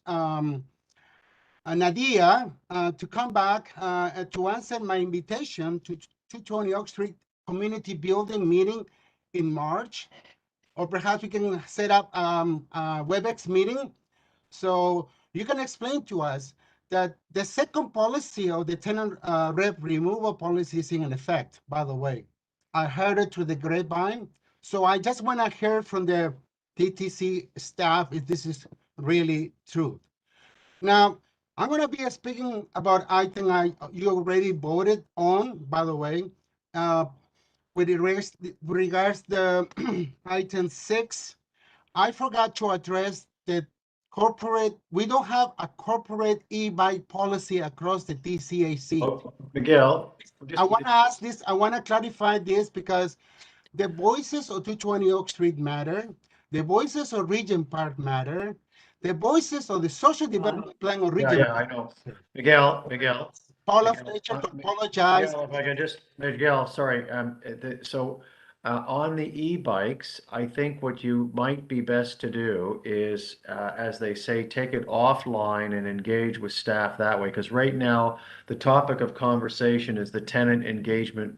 Nadia to come back to answer my invitation to 220 Oak Street Community Building meeting in March, or perhaps we can set up a WebEx meeting so you can explain to us that the second policy of the tenant rep removal policy is in effect, by the way. I heard it through the grapevine. So I just want to hear from the TTC staff if this is really true. Now, I'm going to be speaking about item you already voted on, by the way, with regards the item 6. I forgot to address the corporate. We don't have a corporate e-bike policy across the TCHC. Oh, Miguel. I want to ask this. I want to clarify this because the voices of 220 Oak Street matter. The voices of Regent Park matter. The voices of the social development plan of Regent Yeah, I know. Miguel. Paula Fletcher to apologize. Miguel, if I can just, Miguel, sorry, on the e-bikes, I think what you might be best to do is, as they say, take it offline and engage with staff that way, because right now, the topic of conversation is the tenant engagement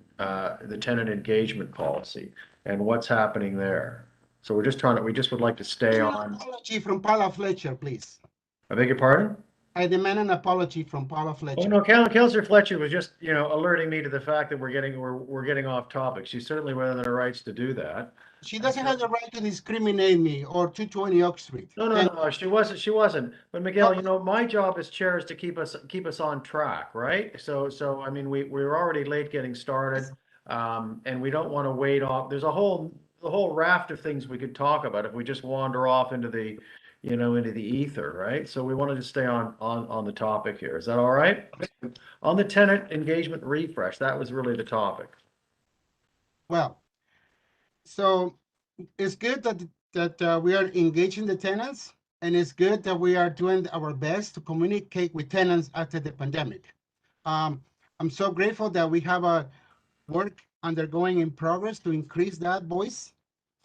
policy and what's happening there. So we just would like to stay on. Apology from Paula Fletcher, please. I beg your pardon? I demand an apology from Paula Oh, Fletcher. no, Councillor Fletcher was just, alerting me to the fact that we're getting off topic. She's certainly within her rights to do that. She doesn't have the right to discriminate me or 220 Oak Street. No, she wasn't. But Miguel, my job as chair is to keep us on track, right? So I mean, we're already late getting started, and we don't want to wait off. There's a whole raft of things we could talk about if we just wander off into the ether, right? So we wanted to stay on the topic here. Is that all right? On the tenant engagement refresh, that was really the topic. Well, so it's good that we are engaging the tenants, and it's good that we are doing our best to communicate with tenants after the pandemic. I'm so grateful that we have a work undergoing in progress to increase that voice.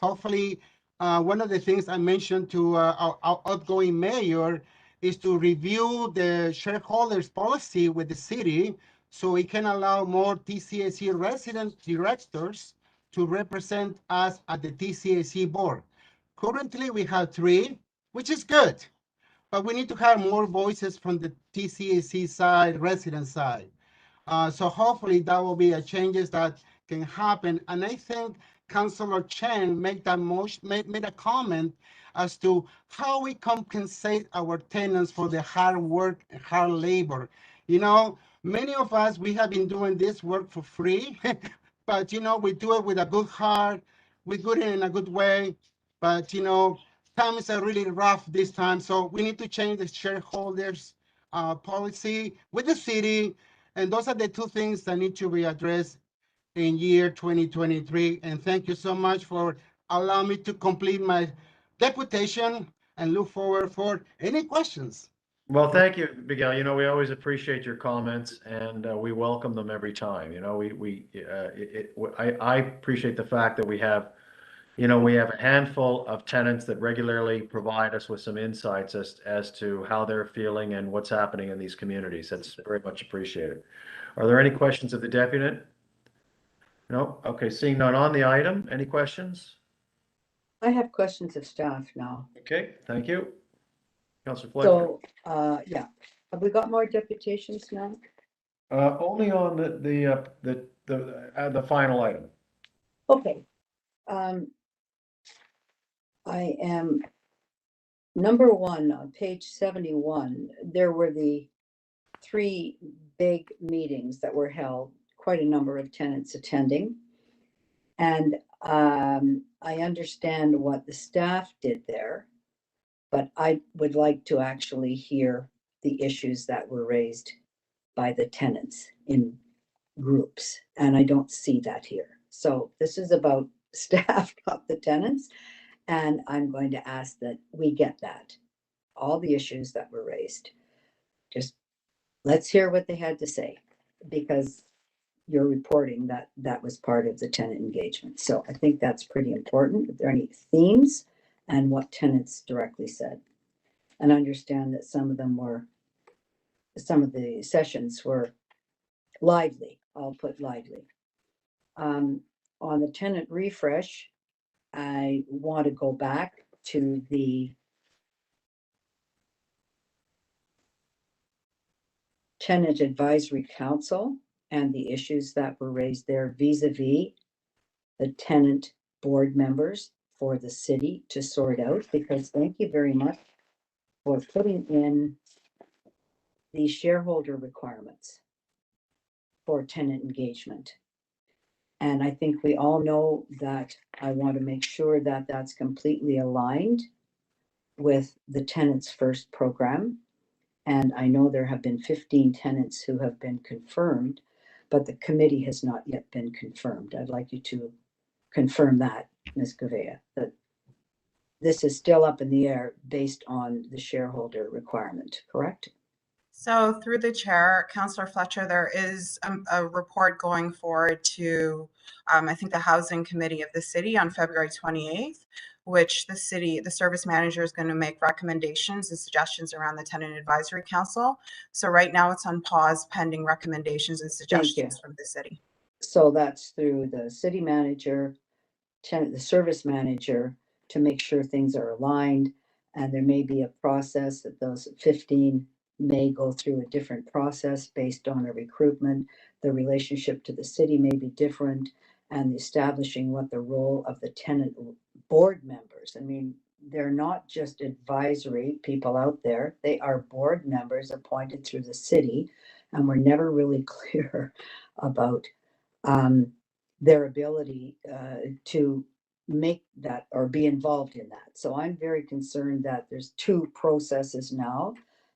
Hopefully, one of the things I mentioned to our outgoing mayor is to review the shareholders policy with the city so we can allow more TCHC resident directors to represent us at the TCHC board. Currently, we have 3, which is good, but we need to have more voices from the TCHC side, resident side. So hopefully that will be a changes that can happen. And I think Councillor Chen made a comment as to how we compensate our tenants for the hard work and hard labor. Many of us, we have been doing this work for free, but we do it with a good heart. We do it in a good way, but times are really rough this time. So we need to change the shareholders policy with the city. And those are the two things that need to be addressed in year 2023. And thank you so much for allowing me to complete my deputation and look forward for any questions. Well, thank you, Miguel. You know, we always appreciate your comments and we welcome them every time. You know, I appreciate the fact that we have a handful of tenants that regularly provide us with some insights as to how they're feeling and what's happening in these communities. That's very much appreciated. Are there any questions of the deputy? No? Okay, seeing none on the item. Any questions? I have questions of staff now. Okay, thank you. Councillor Fletcher. So, yeah, have we got more deputations now? Only on the final item. Okay. I am number one on page 71. There were the 3 big meetings that were held, quite a number of tenants attending. And I understand what the staff did there, but I would like to actually hear the issues that were raised by the tenants in groups. And I don't see that here. So this is about staff, not the tenants. And I'm going to ask that we get that, all the issues that were raised. Just let's hear what they had to say, because you're reporting that that was part of the tenant engagement. So I think that's pretty important. If there are any themes and what tenants directly said. And understand that some of the sessions were lively. I'll put lively. On the tenant refresh, I want to go back to the Tenant Advisory Council and the issues that were raised there vis-a-vis the tenant board members for the city to sort out, because thank you very much for putting in the shareholder requirements for tenant engagement. And I think we all know that I want to make sure that that's completely aligned with the Tenants First program. And I know there have been 15 tenants who have been confirmed, but the committee has not yet been confirmed. I'd like you to confirm that, Ms. Gouveia, that this is still up in the air based on the shareholder requirement, correct? So through the chair, Councillor Fletcher, there is a report going forward to, I think, the Housing Committee of the City on February 28th, which the service manager is going to make recommendations and suggestions around the Tenant Advisory Council. So right now it's on pause pending recommendations and suggestions from the city. So that's through the city manager, the service manager, to make sure things are aligned. And there may be a process that those 15 may go through a different process based on a recruitment. The relationship to the city may be different, and establishing what the role of the tenant board members. I mean, they're not just advisory people out there. They are board members appointed through the city, and we're never really clear about their ability to make that or be involved in that. So I'm very concerned that there's 2 processes now,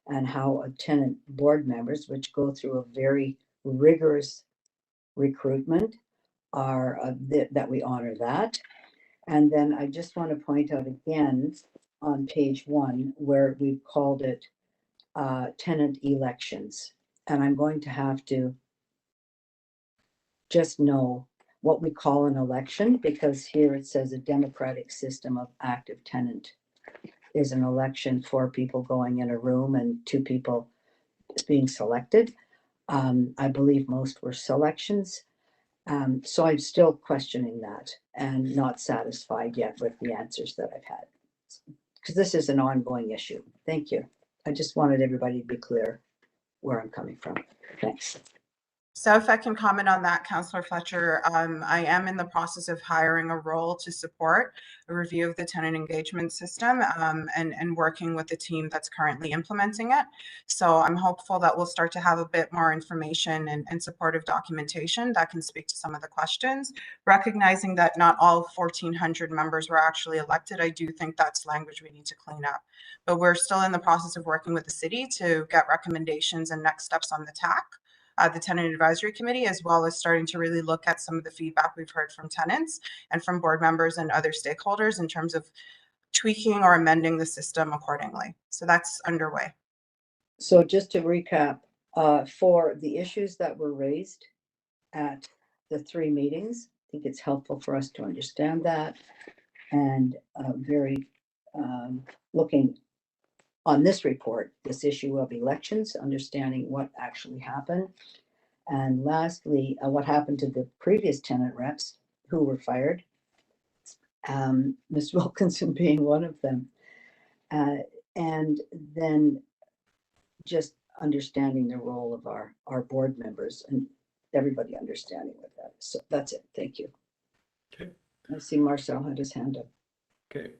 and how a tenant board members, which go through a very rigorous recruitment, are that we honor that. And then I just want to point out again on page 1 where we've called it tenant elections. And I'm going to have to just know what we call an election, because here it says a democratic system of active tenant is an election, 4 people going in a room and 2 people being selected. I believe most were selections. So I'm still questioning that and not satisfied yet with the answers that I've had, because this is an ongoing issue. Thank you. I just wanted everybody to be clear where I'm coming from. Thanks. So if I can comment on that, Councillor Fletcher, I am in the process of hiring a role to support a review of the tenant engagement system and working with the team that's currently implementing it. So I'm hopeful that we'll start to have a bit more information and supportive documentation that can speak to some of the questions. Recognizing that not all 1,400 members were actually elected, I do think that's language we need to clean up. But we're still in the process of working with the city to get recommendations and next steps on the TAC. The Tenant Advisory Committee, as well as starting to really look at some of the feedback we've heard from tenants and from board members and other stakeholders in terms of tweaking or amending the system accordingly. So that's underway. So just to recap, for the issues that were raised at the 3 meetings, I think it's helpful for us to understand that, and looking on this report, this issue of elections, understanding what actually happened. And lastly, what happened to the previous tenant reps who were fired, Ms. Wilkinson being one of them. And then just understanding the role of our board members and everybody understanding what that is. So that's it. Thank you. Okay. I see Marcel had his hand up. Okay.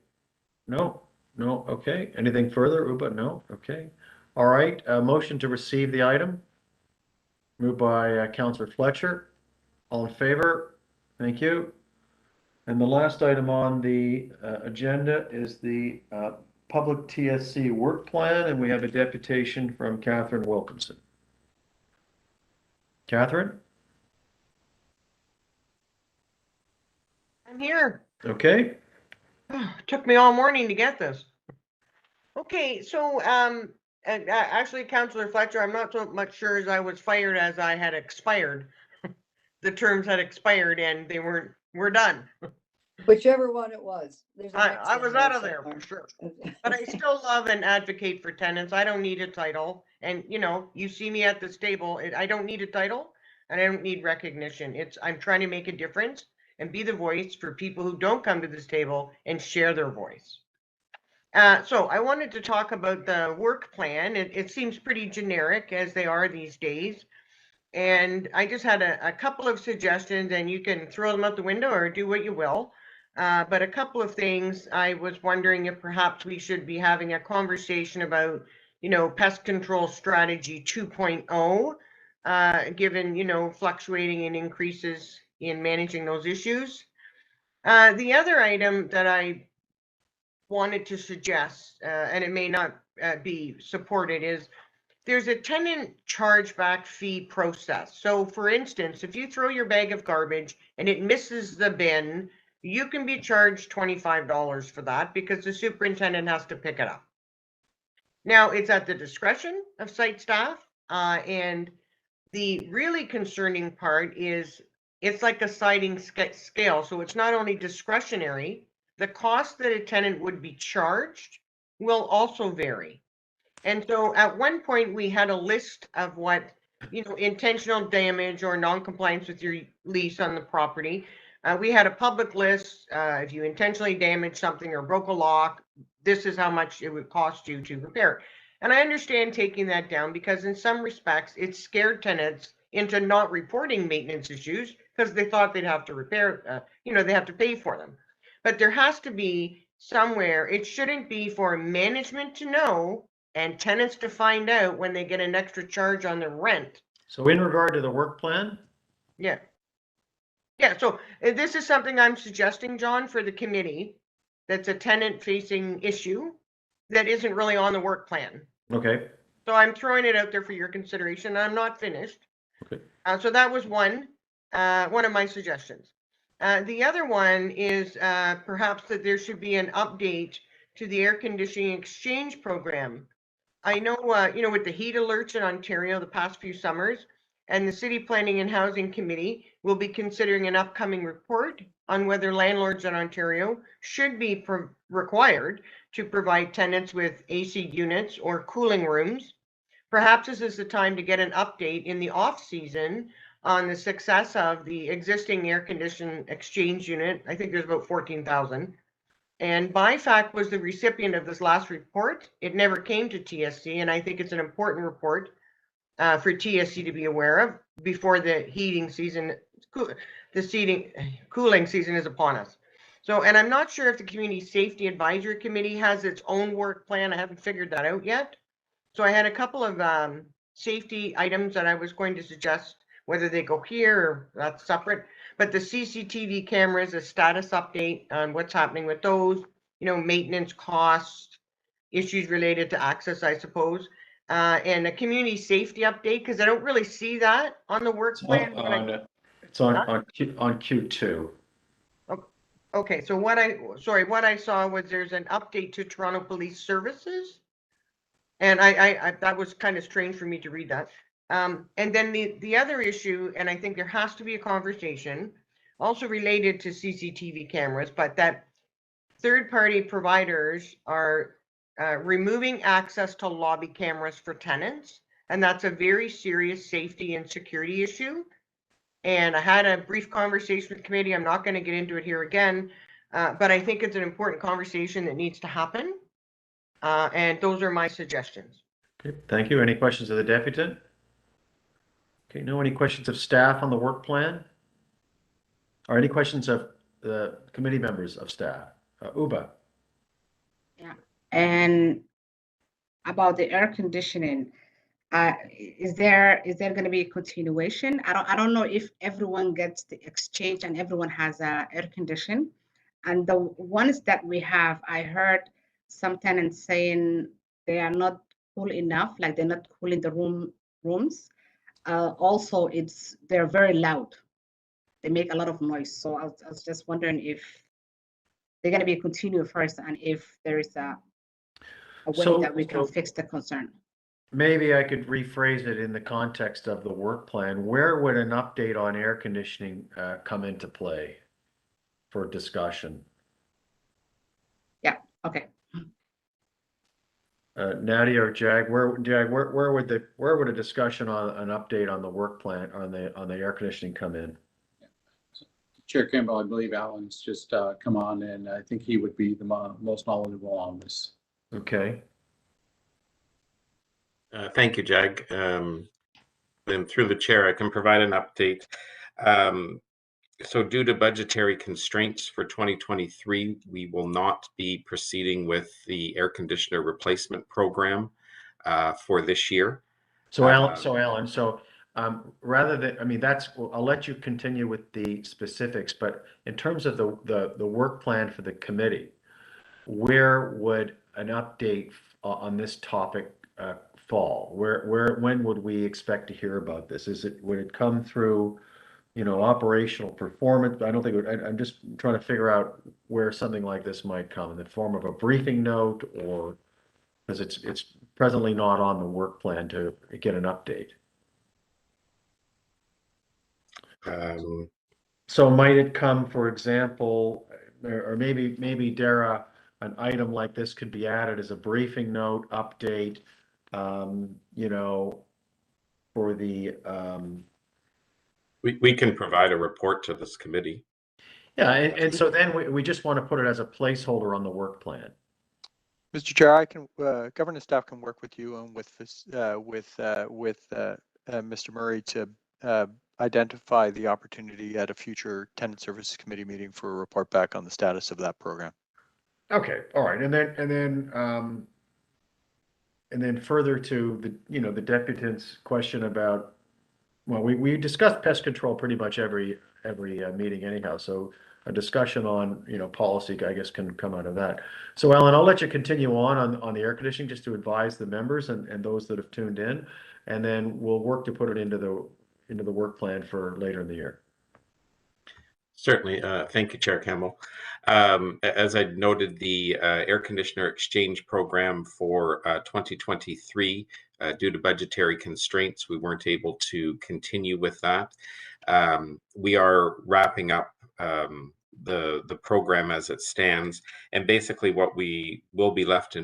No. Okay. Anything further, Uba? No. Okay. All right. Motion to receive the item. Moved by Councillor Fletcher. All in favor? Thank you. And the last item on the agenda is the public TSC work plan, and we have a deputation from Catherine Wilkinson. Catherine? I'm here. Okay. Took me all morning to get this. Okay, so and actually, Councillor Fletcher, I'm not so much sure as I was fired as I had expired. The terms had expired and they we're done. Whichever one it was. I was out of there for sure. But I still love and advocate for tenants. I don't need a title. And you know, you see me at this table. I don't need a title and I don't need recognition. I'm trying to make a difference and be the voice for people who don't come to this table and share their voice. So I wanted to talk about the work plan. It seems pretty generic as they are these days. And I just had a couple of suggestions, and you can throw them out the window or do what you will. But a couple of things I was wondering if perhaps we should be having a conversation about, you know, pest control strategy 2.0, given, fluctuating and increases in managing those issues. The other item that I wanted to suggest, and it may not be supported, is there's a tenant chargeback fee process. So for instance, if you throw your bag of garbage and it misses the bin, you can be charged $25 for that because the superintendent has to pick it up. Now it's at the discretion of site staff, and the really concerning part is it's like a sliding scale. So it's not only discretionary, the cost that a tenant would be charged will also vary. And so at one point we had a list of what, intentional damage or non-compliance with your lease on the property. We had a public list. If you intentionally damaged something or broke a lock, this is how much it would cost you to repair. And I understand taking that down because in some respects it scared tenants into not reporting maintenance issues because they thought they'd have to repair, they have to pay for them. But there has to be somewhere, it shouldn't be for management to know and tenants to find out when they get an extra charge on their rent. So in regard to the work plan? Yeah. Yeah, so this is something I'm suggesting, John, for the committee. That's a tenant facing issue that isn't really on the work plan. Okay. So I'm throwing it out there for your consideration. I'm not finished. Okay. So that was one of my suggestions. The other one is perhaps that there should be an update to the air conditioning exchange program. I know, with the heat alerts in Ontario the past few summers, and the City Planning and Housing Committee will be considering an upcoming report on whether landlords in Ontario should be required to provide tenants with AC units or cooling rooms. Perhaps this is the time to get an update in the off season on the success of the existing air conditioning exchange unit. I think there's about 14,000. And BIFAC was the recipient of this last report. It never came to TSC, and I think it's an important report for TSC to be aware of. before the heating season, cooling season is upon us. So, and I'm not sure if the Community Safety Advisory Committee has its own work plan. I haven't figured that out yet. So I had a couple of safety items that I was going to suggest, whether they go here or that's separate. But the CCTV cameras, a status update on what's happening with those, maintenance costs, issues related to access, I suppose, and a community safety update, because I don't really see that on the work plan. It's on Q2. Okay, so what I saw was there's an update to Toronto Police Services. And I that was kind of strange for me to read that. And then the other issue, and I think there has to be a conversation also related to CCTV cameras, but that third-party providers are removing access to lobby cameras for tenants. And that's a very serious safety and security issue. And I had a brief conversation with the committee. I'm not going to get into it here again, but I think it's an important conversation that needs to happen. And those are my suggestions. Okay, thank you. Any questions of the deputant? Okay, no, any questions of staff on the work plan? Or any questions of the committee members of staff? Uba. Yeah, and about the air conditioning, is there going to be a continuation? I don't know if everyone gets the exchange and everyone has air condition. And the ones that we have, I heard some tenants saying they are not cool enough, like they're not cool in the rooms. Also, they're very loud. They make a lot of noise. So I was just wondering if they're going to be continued first, and if there is a way that we can fix the concern. Maybe I could rephrase it in the context of the work plan. Where would an update on air conditioning come into play for discussion? Yeah, okay. Nadia or Jag, where would a discussion on an update on the work plan on the air conditioning come in? Chair Campbell, I believe Alan's just come on, and I think he would be the most knowledgeable on this. Okay. Thank you, Jag. And through the chair, I can provide an update. So due to budgetary constraints for 2023, we will not be proceeding with the air conditioner replacement program for this year. So Alan, rather than, I mean, I'll let you continue with the specifics, but in terms of the work plan for the committee, where would an update on this topic fall? When would we expect to hear about this? Would it come through, operational performance? I don't think I'm just trying to figure out where something like this might come, in the form of a briefing note, or because it's presently not on the work plan to get an update. So might it come, for example, or maybe Dara, an item like this could be added as a briefing note update, for the we can provide a report to this committee. Yeah, and so then we just want to put it as a placeholder on the work plan. Mr. Chair, I can governance staff can work with you and with this Mr. Murray to identify the opportunity at a future tenant services committee meeting for a report back on the status of that program. Okay, all right, and then further to the deputant's question about, well, we discussed pest control pretty much every meeting anyhow, so a discussion on policy, I guess, can come out of that. So Alan, I'll let you continue on the air conditioning, just to advise the members and those that have tuned in, and then we'll work to put it into the work plan for later in the year. Certainly. Thank you, Chair Campbell. As I noted, the air conditioner exchange program for 2023, due to budgetary constraints, we weren't able to continue with that. We are wrapping up the program as it stands, and basically what we will be left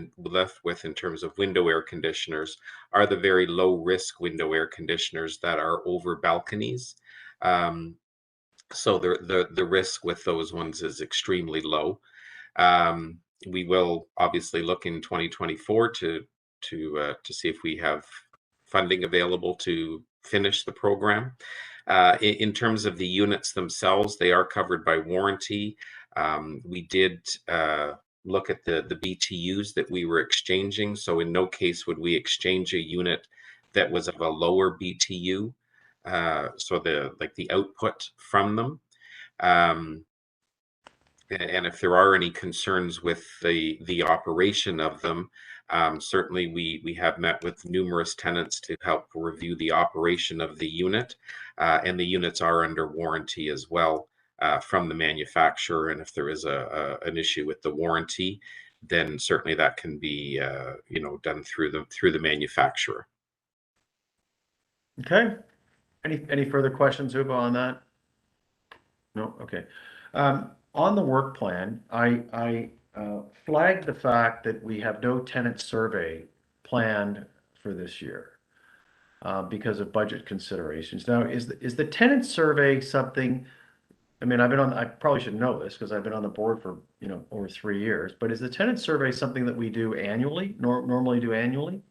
with in terms of window air conditioners are the very low risk window air conditioners that are over balconies. So the risk with those ones is extremely low. We will obviously look in 2024 to see if we have funding available to finish the program. In terms of the units themselves, they are covered by warranty. We did look at the BTUs that we were exchanging. So in no case would we exchange a unit that was of a lower BTU. So the output from them. And if there are any concerns with the operation of them, certainly we have met with numerous tenants to help review the operation of the unit, and the units are under warranty as well from the manufacturer. And if there is an issue with the warranty, then certainly that can be done through the manufacturer. Okay. Any further questions, Uba, on that? No? Okay. On the work plan, I flagged the fact that we have no tenant survey planned for this year because of budget considerations. Now, is the tenant survey something, I mean, I probably should know this because I've been on the board for, over 3 years, but is the tenant survey something that we do annually, normally do annually?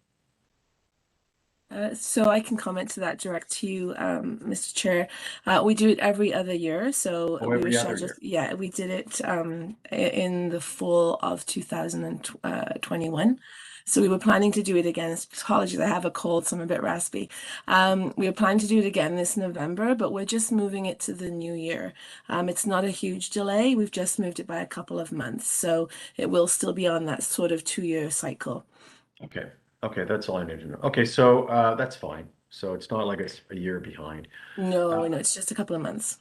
So I can comment to that direct to you, Mr. Chair. We do it every other year. So Oh, we every were other scheduled, year. yeah, we did it in the fall of 2021. So we were planning to do it again. Apologies, I have a cold, so I'm a bit raspy. We were planning to do it again this November, but we're just moving it to the new year. It's not a huge delay. We've just moved it by a couple of months. So it will still be on that sort of 2-year cycle. Okay. Okay, that's all I need to know. Okay, so that's fine. So it's not like it's a year behind. No, it's just a couple of months.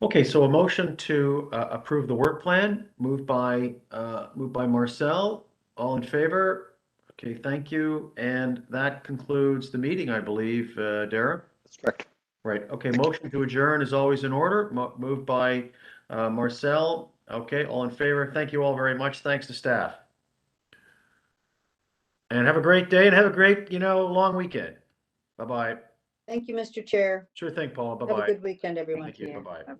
Okay, so a motion to approve the work plan, moved by Marcel. All in favor? Okay, thank you. And that concludes the meeting, I believe, Dara? That's correct. Right, okay, motion to adjourn is always in order, moved by Marcel. Okay, all in favor? Thank you all very much. Thanks to staff. And have a great day and have a great, long weekend. Bye-bye. Thank you, Mr. Chair. Sure thing, Paula. Have a Bye-bye. good weekend, everyone. Thank you. Bye-bye. Thank you.